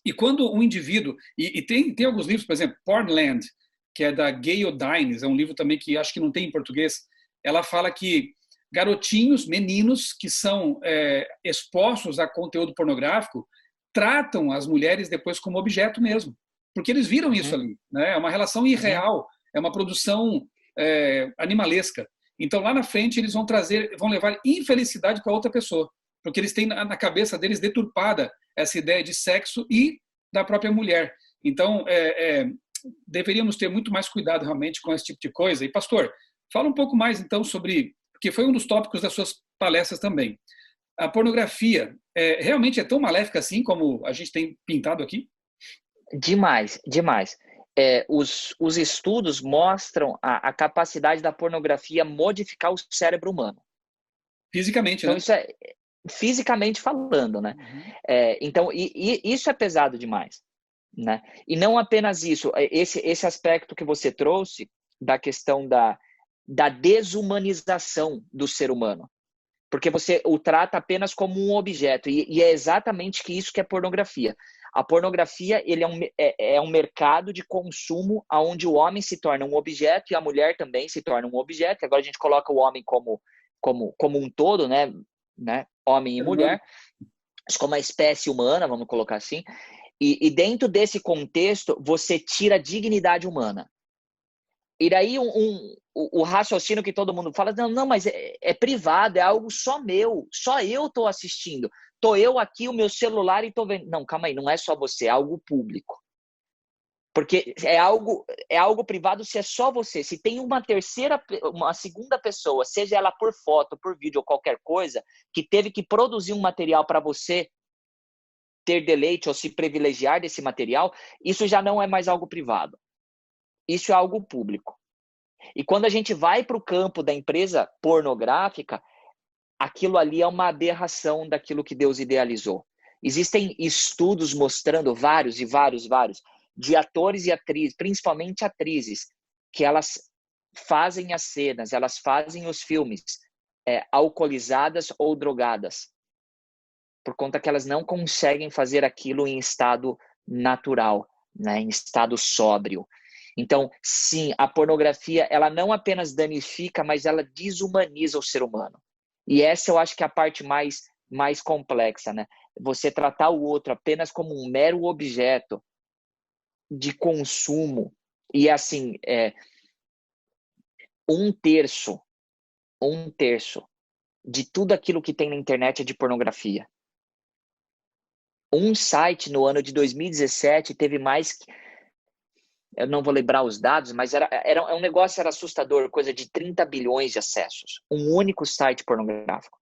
S1: E quando um indivíduo. E tem alguns livros, por exemplo, Pornland, que é da Gayle Dines, é um livro também que acho que não tem em português. Ela fala que garotinhos, meninos que são expostos a conteúdo pornográfico, tratam as mulheres depois como objeto mesmo. Porque eles viram isso
S2: Uhum,
S1: ali. Né? É uma relação
S2: uhum.
S1: irreal, é uma produção animalesca. Então, lá na frente, eles vão levar infelicidade para outra pessoa. Porque eles têm na cabeça deles deturpada essa ideia de sexo e da própria mulher. Então, deveríamos ter muito mais cuidado realmente com esse tipo de coisa. E, pastor, fala um pouco mais então sobre, porque foi um dos tópicos das suas palestras também. A pornografia realmente é tão maléfica assim como a gente tem pintado aqui?
S2: Demais, demais. Os estudos mostram a capacidade da pornografia modificar o cérebro humano.
S1: Fisicamente,
S2: Então,
S1: né?
S2: isso é fisicamente falando, né?
S1: Uhum.
S2: Então, isso é pesado demais, né? E não apenas isso, esse aspecto que você trouxe da questão da desumanização do ser humano. Porque você o trata apenas como um objeto. E é exatamente isso que é pornografia. A pornografia ele é um mercado de consumo onde o homem se torna um objeto e a mulher também se torna um objeto. Agora a gente coloca o homem como um todo, né? Homem e
S1: Ser humano.
S2: mulher, como a espécie humana, vamos colocar assim. E dentro desse contexto, você tira a dignidade humana. E daí o raciocínio que todo mundo fala, não, mas é privado, é algo só meu, só eu estou assistindo. Estou eu aqui, o meu celular e estou vendo. Não, calma aí, não é só você, é algo público. Porque é algo privado se é só você. Se tem uma segunda pessoa, seja ela por foto, por vídeo ou qualquer coisa, que teve que produzir um material para você ter deleite ou se privilegiar desse material, isso já não é mais algo privado. Isso é algo público. E quando a gente vai para o campo da empresa pornográfica, aquilo ali é uma aberração daquilo que Deus idealizou. Existem estudos mostrando vários, de atores e atrizes, principalmente atrizes, que elas fazem as cenas, elas fazem os filmes alcoolizadas ou drogadas, por conta que elas não conseguem fazer aquilo em estado natural, né, em estado sóbrio. Então, sim, a pornografia, ela não apenas danifica, mas ela desumaniza o ser humano. E essa eu acho que é a parte mais complexa, né? Você tratar o outro apenas como um mero objeto de consumo. E assim, um terço, um terço de tudo aquilo que tem na internet é de pornografia. Um site no ano de 2017 teve mais eu não vou lembrar os dados, mas um negócio era assustador, coisa de 30 bilhões de acessos. Um único site pornográfico.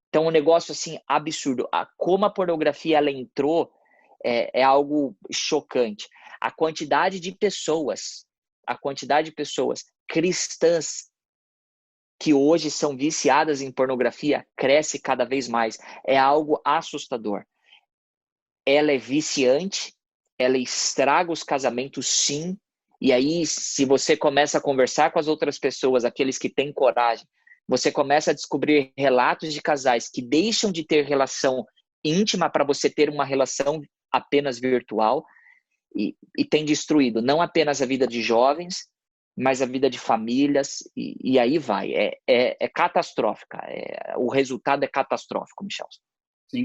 S2: Então, um negócio assim absurdo. Como a pornografia ela entrou é algo chocante. A quantidade de pessoas cristãs que hoje são viciadas em pornografia cresce cada vez mais. É algo assustador. Ela é viciante, ela estraga os casamentos, sim. E aí, se você começa a conversar com as outras pessoas, aqueles que têm coragem, você começa a descobrir relatos de casais que deixam de ter relação íntima para você ter uma relação apenas virtual e tem destruído não apenas a vida de jovens, mas a vida de famílias, e aí vai. É catastrófica. O resultado é catastrófico, Michel.
S1: Sim.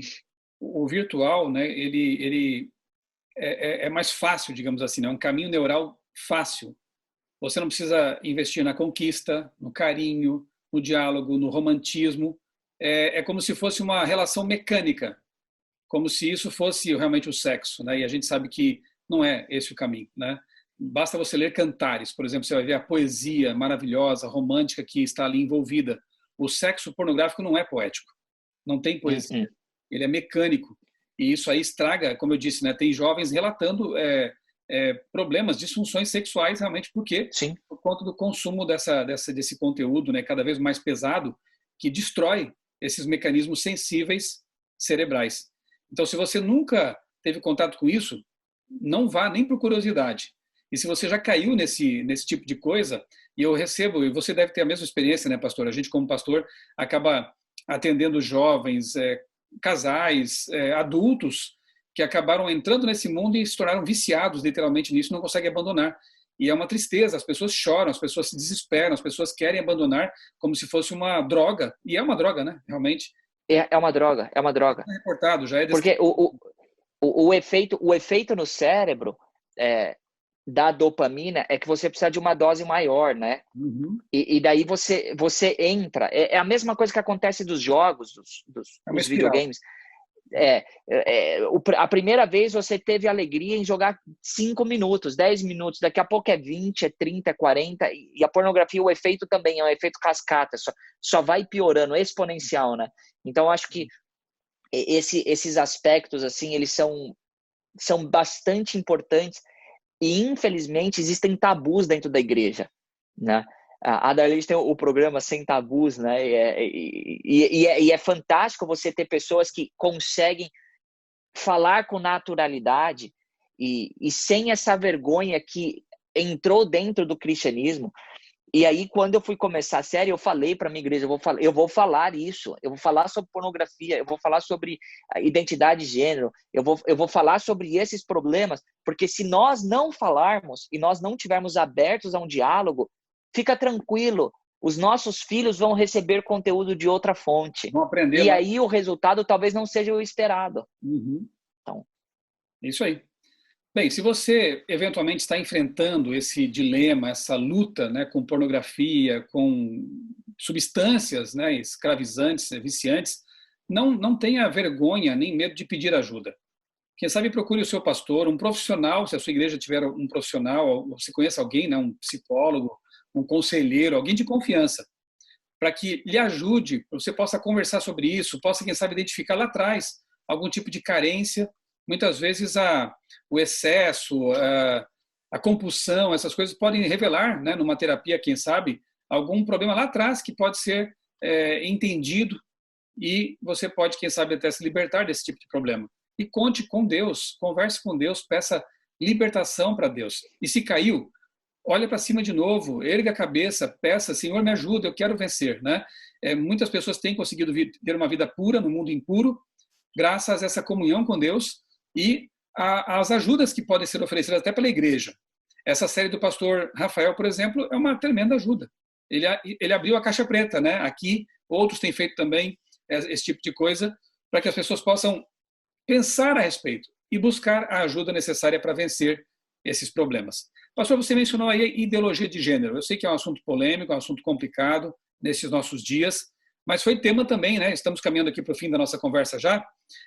S1: O virtual, né, ele é mais fácil, digamos assim, né? É um caminho neural fácil. Você não precisa investir na conquista, no carinho, no diálogo, no romantismo. É como se fosse uma relação mecânica, como se isso fosse realmente o sexo, né? E a gente sabe que não é esse o caminho, né? Basta você ler Cantares, por exemplo, você vai ver a poesia maravilhosa, romântica que está ali envolvida. O sexo pornográfico não é poético, não tem poesia, ele é mecânico. E isso aí estraga, como eu disse, né? Tem jovens relatando problemas, disfunções sexuais, realmente por conta do consumo desse conteúdo, né? Cada vez mais pesado, que destrói esses mecanismos sensíveis cerebrais. Então, se você nunca teve contato com isso, não vá nem por curiosidade. E se você já caiu nesse tipo de coisa, e eu recebo, e você deve ter a mesma experiência, né, pastor? A gente, como pastor, acaba atendendo jovens, casais, adultos, que acabaram entrando nesse mundo e se tornaram viciados literalmente nisso, não conseguem abandonar. E é uma tristeza, as pessoas choram, as pessoas se desesperam, as pessoas querem abandonar como se fosse uma droga. E é uma droga, né? Realmente.
S2: É uma droga, é uma droga.
S1: É reportado, já é
S2: Porque o efeito no cérebro da dopamina é que você precisa de uma dose maior, né?
S1: Uhum.
S2: E daí você entra. É a mesma coisa que acontece dos jogos, dos videogames. A primeira vez você teve alegria em jogar 5 minutos, 10 minutos, daqui a pouco é 20, é 30, é 40, e a pornografia, o efeito também é um efeito cascata, só vai piorando, exponencial, né? Então, eu acho que esses aspectos, assim, eles são bastante importantes e, infelizmente, existem tabus dentro da igreja, né? A Darlene tem o programa Sem Tabus, né? E é fantástico você ter pessoas que conseguem falar com naturalidade e sem essa vergonha que entrou dentro do cristianismo. E aí, quando eu fui começar a série, eu falei para minha igreja, eu vou falar isso, eu vou falar sobre pornografia, eu vou falar sobre identidade de gênero, eu vou falar sobre esses problemas, porque se nós não falarmos e nós não tivermos abertos a um diálogo, fica tranquilo, os nossos filhos vão receber conteúdo de outra fonte.
S1: Vão aprender
S2: e
S1: lá.
S2: aí o resultado talvez não seja o esperado.
S1: Uhum.
S2: Então,
S1: isso aí. Bem, se você eventualmente está enfrentando esse dilema, essa luta, né, com pornografia, com substâncias, né, escravizantes, viciantes, não tenha vergonha nem medo de pedir ajuda. Quem sabe procure o seu pastor, um profissional, se a sua igreja tiver um profissional, ou se conhece alguém, né, um psicólogo, um conselheiro, alguém de confiança, para que lhe ajude, você possa conversar sobre isso, possa, quem sabe, identificar lá atrás algum tipo de carência. Muitas vezes o excesso, a compulsão, essas coisas podem revelar, né, numa terapia, quem sabe, algum problema lá atrás que pode ser entendido e você pode, quem sabe, até se libertar desse tipo de problema. E conte com Deus, converse com Deus, peça libertação para Deus. E se caiu, olha para cima de novo, erga a cabeça, peça, Senhor, me ajuda, eu quero vencer, né? Muitas pessoas têm conseguido ter uma vida pura no mundo impuro, graças a essa comunhão com Deus e as ajudas que podem ser oferecidas até pela igreja. Essa série do pastor Rafael, por exemplo, é uma tremenda ajuda. Ele abriu a caixa preta, né? Aqui, outros têm feito também esse tipo de coisa, para que as pessoas possam pensar a respeito e buscar a ajuda necessária para vencer esses problemas. Pastor, você mencionou aí a ideologia de gênero. Eu sei que é um assunto polêmico, é um assunto complicado nesses nossos dias, mas foi tema também, né? Estamos caminhando aqui para o fim da nossa conversa já,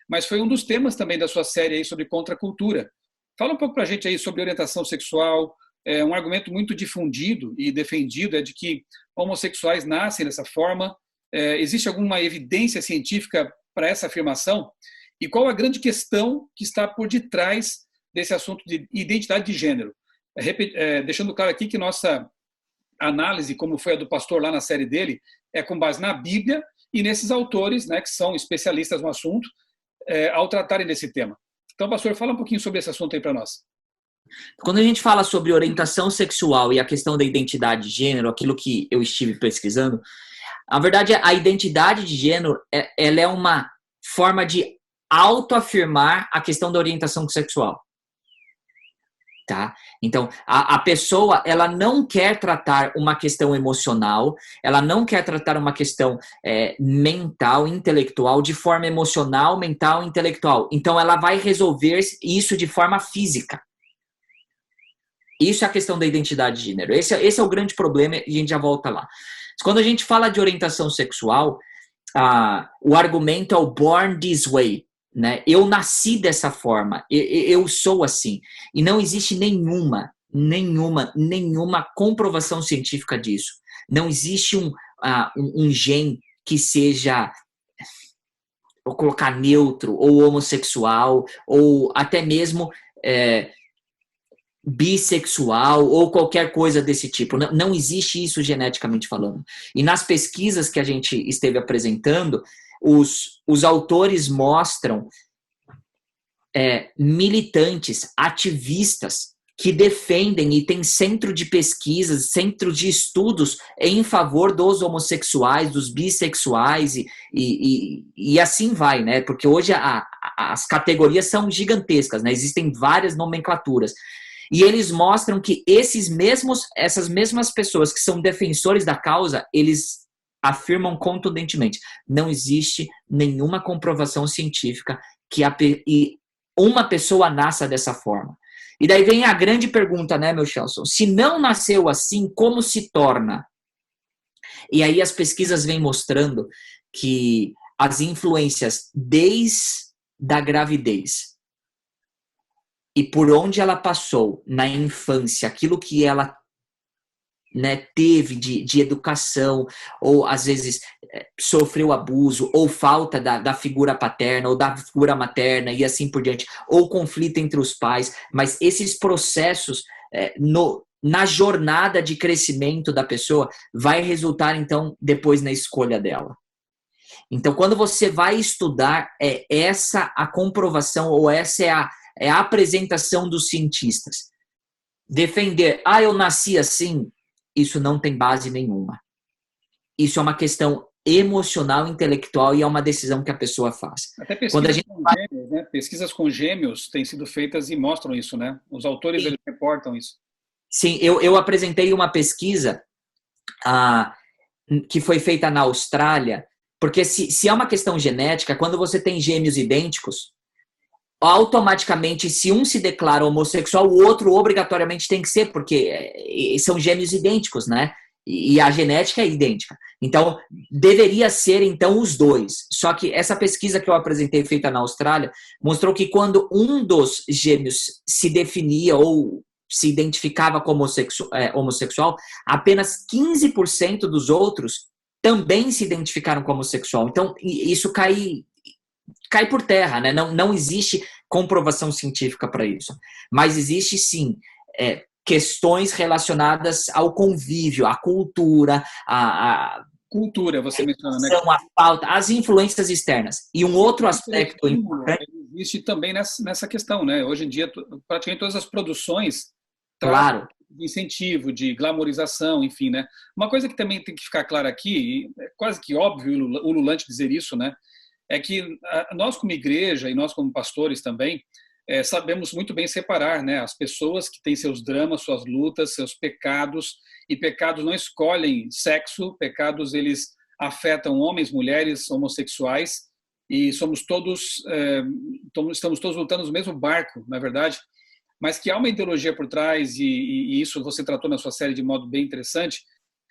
S1: mas foi um dos temas também da sua série aí sobre contracultura. Fala um pouco para a gente aí sobre orientação sexual, um argumento muito difundido e defendido é de que homossexuais nascem dessa forma. Existe alguma evidência científica para essa afirmação? E qual a grande questão que está por detrás desse assunto de identidade de gênero? Deixando claro aqui que nossa análise, como foi a do pastor lá na série dele, é com base na Bíblia e nesses autores, né, que são especialistas no assunto, ao tratarem desse tema. Então, pastor, fala um pouquinho sobre esse assunto aí para nós.
S3: Quando a gente fala sobre orientação sexual e a questão da identidade de gênero, aquilo que eu estive pesquisando, a verdade é a identidade de gênero, ela é uma forma de autoafirmar a questão da orientação sexual. Tá? Então, a pessoa, ela não quer tratar uma questão emocional, ela não quer tratar uma questão mental, intelectual, de forma emocional, mental, intelectual. Então, ela vai resolver isso de forma física. Isso é a questão da identidade de gênero. Esse é o grande problema e a gente já volta lá. Quando a gente fala de orientação sexual, o argumento é o born this way. Né? Eu nasci dessa forma, eu sou assim. E não existe nenhuma comprovação científica disso. Não existe um gene que seja, vou colocar neutro, ou homossexual, ou até mesmo bissexual, ou qualquer coisa desse tipo. Não existe isso geneticamente falando. E nas pesquisas que a gente esteve apresentando, os autores mostram militantes, ativistas que defendem e tem centro de pesquisas, centro de estudos em favor dos homossexuais, dos bissexuais e assim vai, né? Porque hoje as categorias são gigantescas, né? Existem várias nomenclaturas. E eles mostram que essas mesmas pessoas que são defensores da causa, eles afirmam contundentemente, não existe nenhuma comprovação científica que uma pessoa nasça dessa forma. E daí vem a grande pergunta, né, meu Chelson? Se não nasceu assim, como se torna? E aí as pesquisas vêm mostrando que as influências desde a gravidez e por onde ela passou na infância, aquilo que ela, né, teve de educação, ou às vezes sofreu abuso, ou falta da figura paterna, ou da figura materna, e assim por diante, ou conflito entre os pais, mas esses processos na jornada de crescimento da pessoa vai resultar, então, depois na escolha dela. Então, quando você vai estudar, essa a comprovação, ou essa é a apresentação dos cientistas. Defender, eu nasci assim, isso não tem base nenhuma. Isso é uma questão emocional, intelectual e é uma decisão que a pessoa faz.
S1: Até pesquisas com gêmeos, né? Pesquisas com gêmeos têm sido feitas e mostram isso, né? Os autores eles reportam isso.
S3: Sim, eu apresentei uma pesquisa que foi feita na Austrália, porque se é uma questão genética, quando você tem gêmeos idênticos, automaticamente, se um se declara homossexual, o outro obrigatoriamente tem que ser, porque são gêmeos idênticos, né? E a genética é idêntica. Então, deveria ser, então, os dois. Só que essa pesquisa que eu apresentei, feita na Austrália, mostrou que quando um dos gêmeos se definia ou se identificava como homossexual, apenas 15% dos outros também se identificaram como homossexual. Então, isso cai por terra, né? Não existe comprovação científica para isso. Mas existe, sim, questões relacionadas ao convívio, à cultura,
S1: cultura, você menciona, né?
S3: A falta, as influências externas. E um outro aspecto importante...
S1: Existe também nessa questão, né? Hoje em dia, praticamente todas as produções
S3: claro,
S1: de incentivo, de glamorização, enfim, né? Uma coisa que também tem que ficar clara aqui, e é quase que óbvio ululante dizer isso, né? É que nós como igreja e nós como pastores também sabemos muito bem separar, né, as pessoas que têm seus dramas, suas lutas, seus pecados, e pecados não escolhem sexo, pecados eles afetam homens, mulheres, homossexuais, e estamos todos lutando no mesmo barco, na verdade, mas que há uma ideologia por trás, e isso você tratou na sua série de modo bem interessante,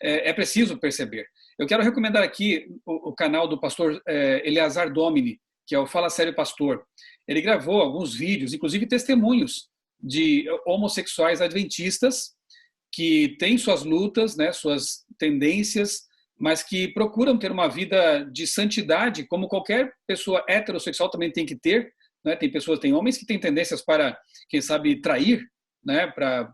S1: é preciso perceber. Eu quero recomendar aqui o canal do pastor Eleazar Domini, que é o Fala Sério Pastor. Ele gravou alguns vídeos, inclusive testemunhos de homossexuais adventistas que têm suas lutas, né, suas tendências, mas que procuram ter uma vida de santidade, como qualquer pessoa heterossexual também tem que ter, né? Tem homens que têm tendências para, quem sabe, trair, né, para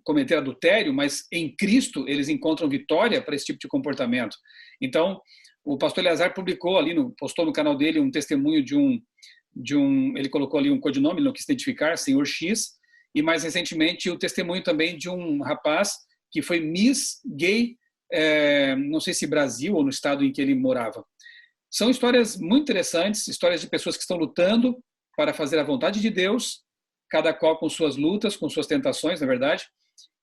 S1: cometer adultério, mas em Cristo eles encontram vitória para esse tipo de comportamento. Então, o pastor Eleazar postou no canal dele um testemunho de um, ele colocou ali um codinome, não quis identificar, Senhor X, e mais recentemente o testemunho também de um rapaz que foi Miss Gay, não sei se Brasil ou no estado em que ele morava. São histórias muito interessantes, histórias de pessoas que estão lutando para fazer a vontade de Deus, cada qual com suas lutas, com suas tentações, na verdade.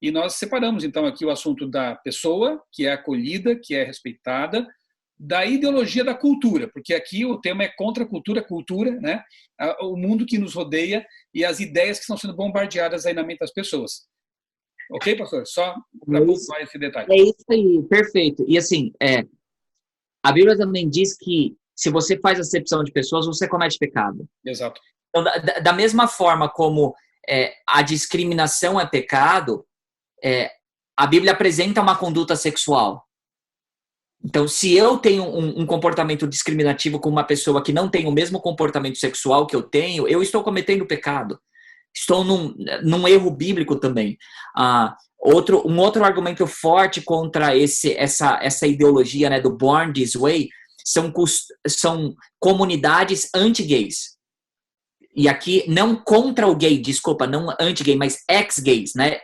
S1: E nós separamos, então, aqui o assunto da pessoa, que é acolhida, que é respeitada, da ideologia da cultura, porque aqui o tema é contra a cultura, né? O mundo que nos rodeia e as ideias que estão sendo bombardeadas aí na mente das pessoas. Ok, pastor? Só para pontuar esse detalhe.
S3: É isso aí, perfeito. E assim, a Bíblia também diz que se você faz acepção de pessoas, você comete pecado.
S1: Exato.
S3: Então, da mesma forma como a discriminação é pecado, a Bíblia apresenta uma conduta sexual. Então, se eu tenho um comportamento discriminativo com uma pessoa que não tem o mesmo comportamento sexual que eu tenho, eu estou cometendo pecado. Estou num erro bíblico também. Um outro argumento forte contra essa ideologia, né, do Born This Way são comunidades anti-gays. E aqui, não contra o gay, desculpa, não anti-gay, mas ex-gays, né?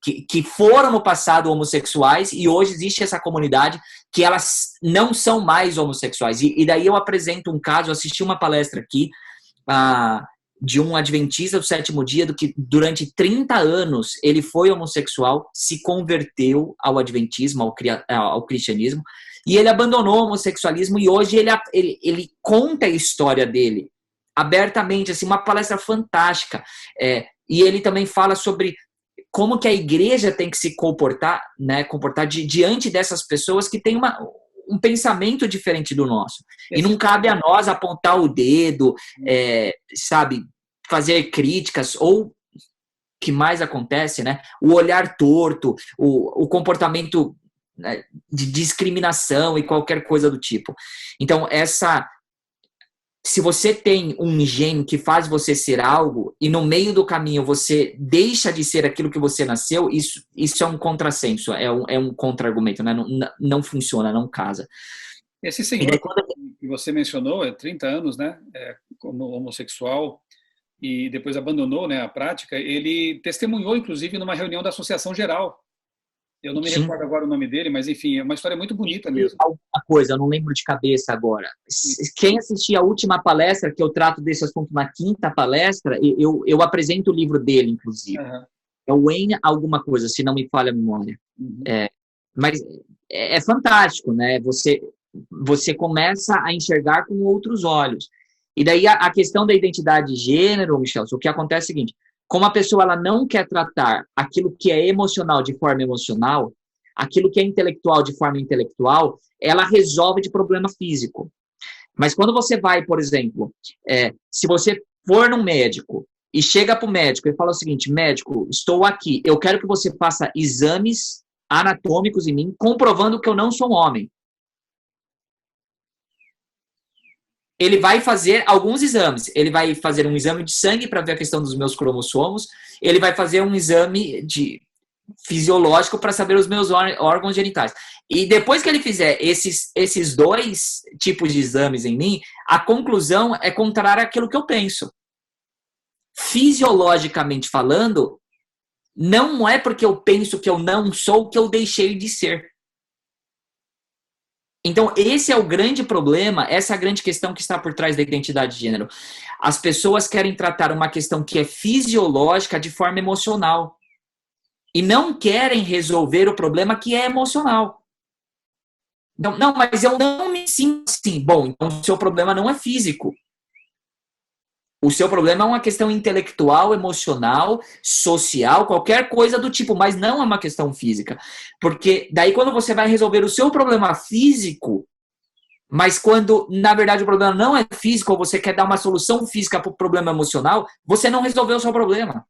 S3: Que foram no passado homossexuais e hoje existe essa comunidade que elas não são mais homossexuais. E daí eu apresento um caso, eu assisti uma palestra aqui de um adventista do sétimo dia, do que durante 30 anos ele foi homossexual, se converteu ao adventismo, ao cristianismo, e ele abandonou o homossexualismo e hoje ele conta a história dele abertamente, assim, uma palestra fantástica. E ele também fala sobre como que a igreja tem que se comportar diante dessas pessoas que têm um pensamento diferente do nosso. E não cabe a nós apontar o dedo, fazer críticas, ou o que mais acontece, né? O olhar torto, o comportamento, né, de discriminação e qualquer coisa do tipo. Então, se você tem um gene que faz você ser algo e no meio do caminho você deixa de ser aquilo que você nasceu, isso é um contrassenso, é um contra-argumento, né? Não funciona, não casa.
S1: Esse senhor que você mencionou, 30 anos, né, como homossexual, e depois abandonou, né, a prática, ele testemunhou, inclusive, numa reunião da Associação Geral. Eu não me recordo agora o nome dele, mas enfim, é uma história muito bonita mesmo.
S3: Alguma coisa, eu não lembro de cabeça agora. Quem assistir a última palestra, que eu trato desse assunto na quinta palestra, eu apresento o livro dele, inclusive. Uhum. É o Wayne alguma coisa, se não me falha a memória. Uhum. Mas é fantástico, né? Você começa a enxergar com outros olhos. E daí a questão da identidade de gênero, Michel, o que acontece é o seguinte: como a pessoa ela não quer tratar aquilo que é emocional de forma emocional, aquilo que é intelectual de forma intelectual, ela resolve de problema físico. Mas quando você vai, por exemplo, se você for num médico e chega para o médico e fala o seguinte: médico, estou aqui, eu quero que você faça exames anatômicos em mim, comprovando que eu não sou um homem. Ele vai fazer alguns exames. Ele vai fazer um exame de sangue para ver a questão dos meus cromossomos. Ele vai fazer um exame fisiológico para saber os meus órgãos genitais. E depois que ele fizer esses dois tipos de exames em mim, a conclusão é contrária àquilo que eu penso. Fisiologicamente falando, não é porque eu penso que eu não sou que eu deixei de ser. Então, esse é o grande problema, essa é a grande questão que está por trás da identidade de gênero. As pessoas querem tratar uma questão que é fisiológica de forma emocional. E não querem resolver o problema que é emocional. Não, mas eu não me sinto assim. Bom, então o seu problema não é físico. O seu problema é uma questão intelectual, emocional, social, qualquer coisa do tipo, mas não é uma questão física. Porque daí quando você vai resolver o seu problema físico, mas quando na verdade o problema não é físico, ou você quer dar uma solução física para o problema emocional, você não resolveu o seu problema.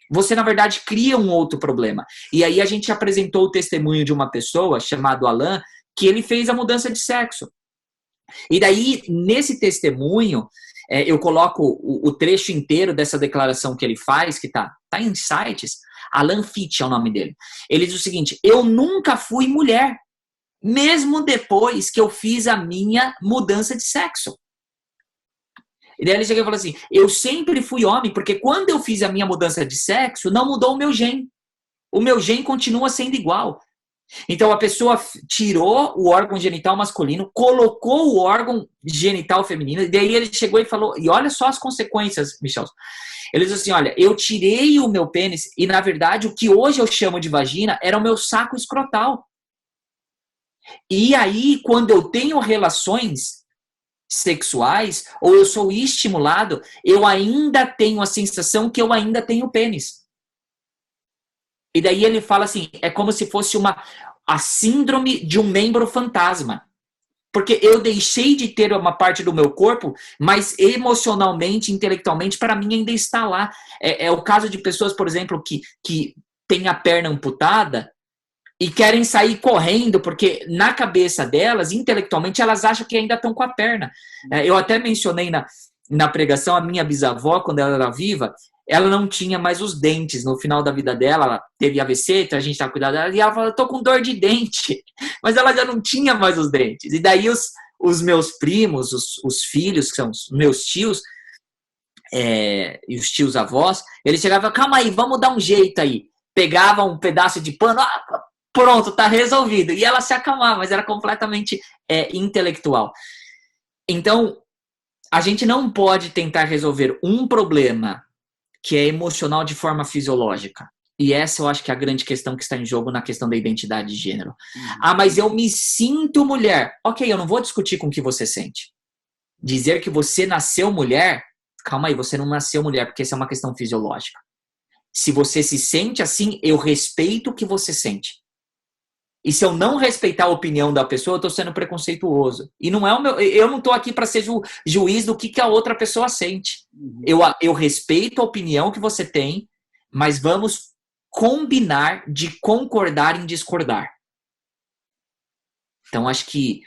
S3: você, na verdade, cria um outro problema. E aí a gente apresentou o testemunho de uma pessoa, chamado Alan, que ele fez a mudança de sexo. E daí, nesse testemunho, eu coloco o trecho inteiro dessa declaração que ele faz, que tá em sites. Alan Fitch é o nome dele. Ele diz o seguinte: eu nunca fui mulher, mesmo depois que eu fiz a minha mudança de sexo. E daí ele chega e fala assim: eu sempre fui homem, porque quando eu fiz a minha mudança de sexo, não mudou o meu gene. O meu gene continua sendo igual. Então a pessoa tirou o órgão genital masculino, colocou o órgão genital feminino, e daí ele chegou e falou, e olha só as consequências, Michel. Ele diz assim: olha, eu tirei o meu pênis, e na verdade o que hoje eu chamo de vagina era o meu saco escrotal. E aí, quando eu tenho relações sexuais, ou eu sou estimulado, eu ainda tenho a sensação que eu ainda tenho pênis. E daí ele fala assim, é como se fosse a síndrome de um membro fantasma. Porque eu deixei de ter uma parte do meu corpo, mas emocionalmente, intelectualmente, para mim ainda está lá. É o caso de pessoas, por exemplo, que têm a perna amputada e querem sair correndo, porque na cabeça delas, intelectualmente, elas acham que ainda estão com a perna. Eu até mencionei na pregação, a minha bisavó, quando ela era viva, ela não tinha mais os dentes. No final da vida dela, ela teve AVC, então a gente estava cuidando dela, e ela falou, eu tô com dor de dente. Mas ela já não tinha mais os dentes. E daí os meus primos, os filhos, que são os meus tios, e os tios avós, eles chegavam, calma aí, vamos dar um jeito aí. Pegavam um pedaço de pano, pronto, tá resolvido. E ela se acalmava, mas era completamente intelectual. Então, a gente não pode tentar resolver um problema que é emocional de forma fisiológica. E essa eu acho que é a grande questão que está em jogo na questão da identidade de gênero. Mas eu me sinto mulher. Ok, eu não vou discutir com o que você sente. Dizer que você nasceu mulher, calma aí, você não nasceu mulher, porque essa é uma questão fisiológica. Se você se sente assim, eu respeito o que você sente. E se eu não respeitar a opinião da pessoa, eu estou sendo preconceituoso. E não é eu não estou aqui para ser juiz do que a outra pessoa sente. Eu respeito a opinião que você tem, mas vamos combinar de concordar em discordar. Então, acho que,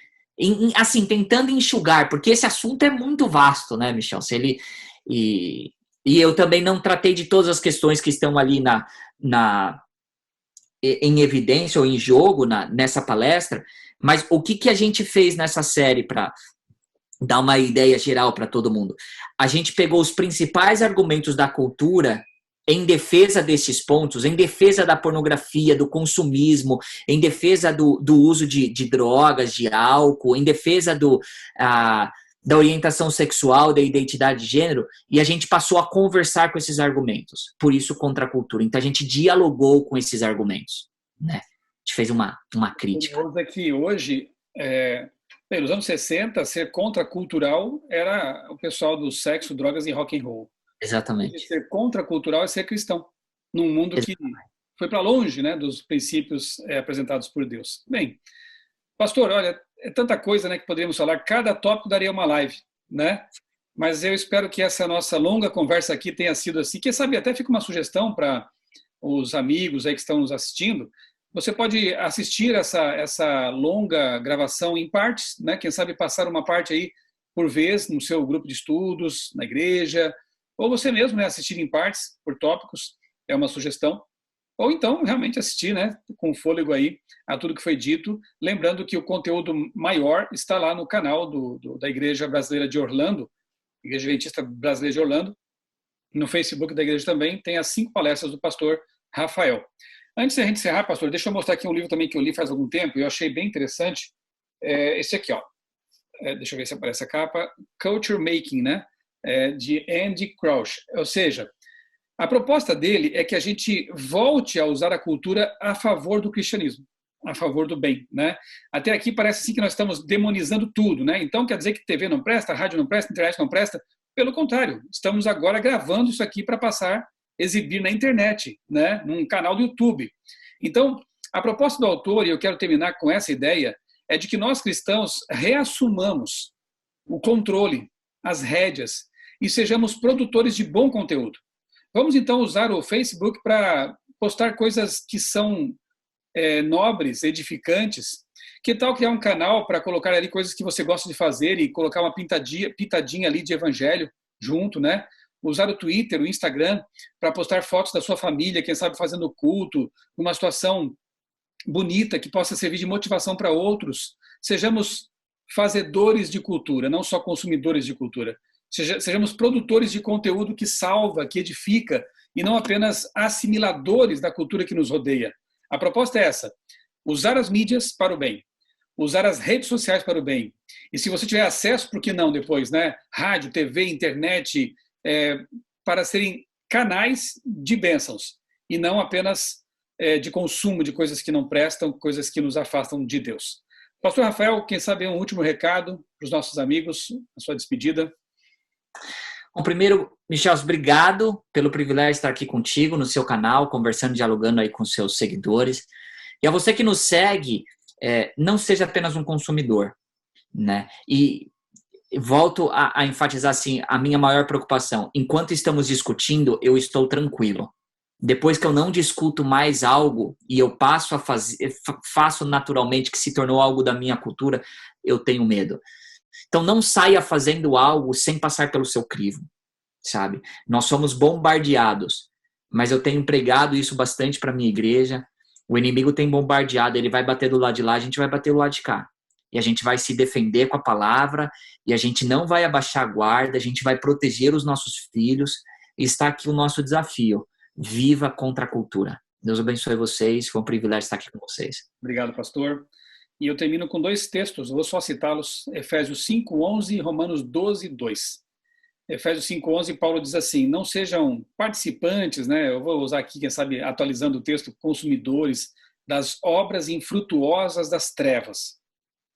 S3: assim, tentando enxugar, porque esse assunto é muito vasto, né, Michel? E eu também não tratei de todas as questões que estão ali em evidência ou em jogo nessa palestra, mas o que a gente fez nessa série para dar uma ideia geral para todo mundo? A gente pegou os principais argumentos da cultura em defesa desses pontos, em defesa da pornografia, do consumismo, em defesa do uso de drogas, de álcool, em defesa da orientação sexual, da identidade de gênero, e a gente passou a conversar com esses argumentos. Por isso, contra a cultura. Então, a gente dialogou com esses argumentos, né? A gente fez uma crítica.
S1: O é que hoje, nos anos 60, ser contracultural era o pessoal do sexo, drogas e rock and roll.
S3: Exatamente.
S1: Hoje, ser contracultural é ser cristão, num mundo que foi para longe, né, dos princípios apresentados por Deus. Bem, pastor, olha, é tanta coisa, né, que poderíamos falar, cada tópico daria uma live, né? Mas eu espero que essa nossa longa conversa aqui tenha sido assim. Quem sabe até fica uma sugestão para os amigos aí que estão nos assistindo. Você pode assistir essa longa gravação em partes, né? Quem sabe passar uma parte aí por vez no seu grupo de estudos, na igreja, ou você mesmo, né, assistir em partes, por tópicos, é uma sugestão. Ou então, realmente assistir, né, com fôlego aí, a tudo que foi dito, lembrando que o conteúdo maior está lá no canal da Igreja Brasileira de Orlando, Igreja Adventista Brasileira de Orlando, no Facebook da igreja também, tem as 5 palestras do pastor Rafael. Antes de a gente encerrar, pastor, deixa eu mostrar aqui um livro também que eu li faz algum tempo, e eu achei bem interessante, esse aqui, ó. Deixa eu ver se aparece a capa, Culture Making, né, de Andy Crouch, ou seja, a proposta dele é que a gente volte a usar a cultura a favor do cristianismo, a favor do bem, né? Até aqui parece assim que nós estamos demonizando tudo, né? Então quer dizer que TV não presta, rádio não presta, internet não presta? Pelo contrário, estamos agora gravando isso aqui para passar, exibir na internet, né? Num canal do YouTube. Então, a proposta do autor, e eu quero terminar com essa ideia, é de que nós cristãos reassumamos o controle, as rédeas, e sejamos produtores de bom conteúdo. Vamos então usar o Facebook para postar coisas que são nobres, edificantes. Que tal criar um canal para colocar ali coisas que você gosta de fazer e colocar uma pitadinha ali de evangelho junto, né? Usar o Twitter, o Instagram, para postar fotos da sua família, quem sabe fazendo culto, uma situação bonita que possa servir de motivação para outros. Sejamos fazedores de cultura, não só consumidores de cultura. Sejamos produtores de conteúdo que salva, que edifica, e não apenas assimiladores da cultura que nos rodeia. A proposta é essa: usar as mídias para o bem, usar as redes sociais para o bem. E se você tiver acesso, por que não depois, né? Rádio, TV, internet, para serem canais de bênçãos, e não apenas de consumo de coisas que não prestam, coisas que nos afastam de Deus. Pastor Rafael, quem sabe um último recado para os nossos amigos, a sua despedida.
S3: Bom, primeiro, Michel, obrigado pelo privilégio de estar aqui contigo no seu canal, conversando, dialogando aí com seus seguidores. E a você que nos segue, não seja apenas um consumidor, né? E volto a enfatizar assim, a minha maior preocupação. Enquanto estamos discutindo, eu estou tranquilo. Depois que eu não discuto mais algo e eu passo a fazer, faço naturalmente, que se tornou algo da minha cultura, eu tenho medo. Então não saia fazendo algo sem passar pelo seu crivo, sabe? Nós somos bombardeados, mas eu tenho pregado isso bastante para minha igreja. O inimigo tem bombardeado, ele vai bater do lado de lá, a gente vai bater do lado de cá. E a gente vai se defender com a palavra, e a gente não vai abaixar a guarda, a gente vai proteger os nossos filhos. E está aqui o nosso desafio: viva contra a cultura. Deus abençoe vocês, foi um privilégio estar aqui com vocês.
S1: Obrigado, pastor. E eu termino com 2 textos, vou só citá-los: Efésios 5:11 e Romanos 12:2. Efésios 5:11, Paulo diz assim: não sejam participantes, né? Eu vou usar aqui, quem sabe, atualizando o texto, consumidores das obras infrutuosas das trevas.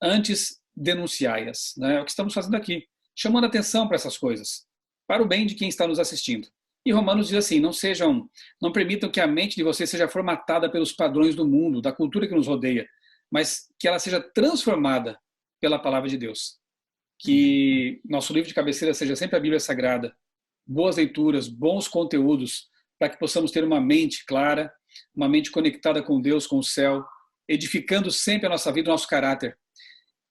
S1: Antes, denunciai-as, né? É o que estamos fazendo aqui, chamando atenção para essas coisas, para o bem de quem está nos assistindo. E Romanos diz assim: não permitam que a mente de vocês seja formatada pelos padrões do mundo, da cultura que nos rodeia, mas que ela seja transformada pela palavra de Deus. Que nosso livro de cabeceira seja sempre a Bíblia Sagrada, boas leituras, bons conteúdos, para que possamos ter uma mente clara, uma mente conectada com Deus, com o céu, edificando sempre a nossa vida, o nosso caráter.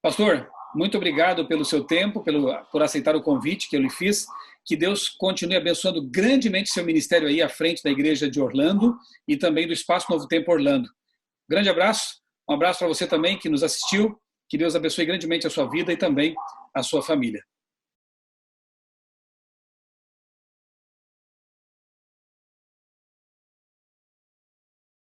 S1: Pastor, muito obrigado pelo seu tempo, por aceitar o convite que eu lhe fiz. Que Deus continue abençoando grandemente seu ministério aí à frente da igreja de Orlando e também do Espaço Novo Tempo Orlando. Grande abraço, um abraço para você também que nos assistiu. Que Deus abençoe grandemente a sua vida e também a sua família.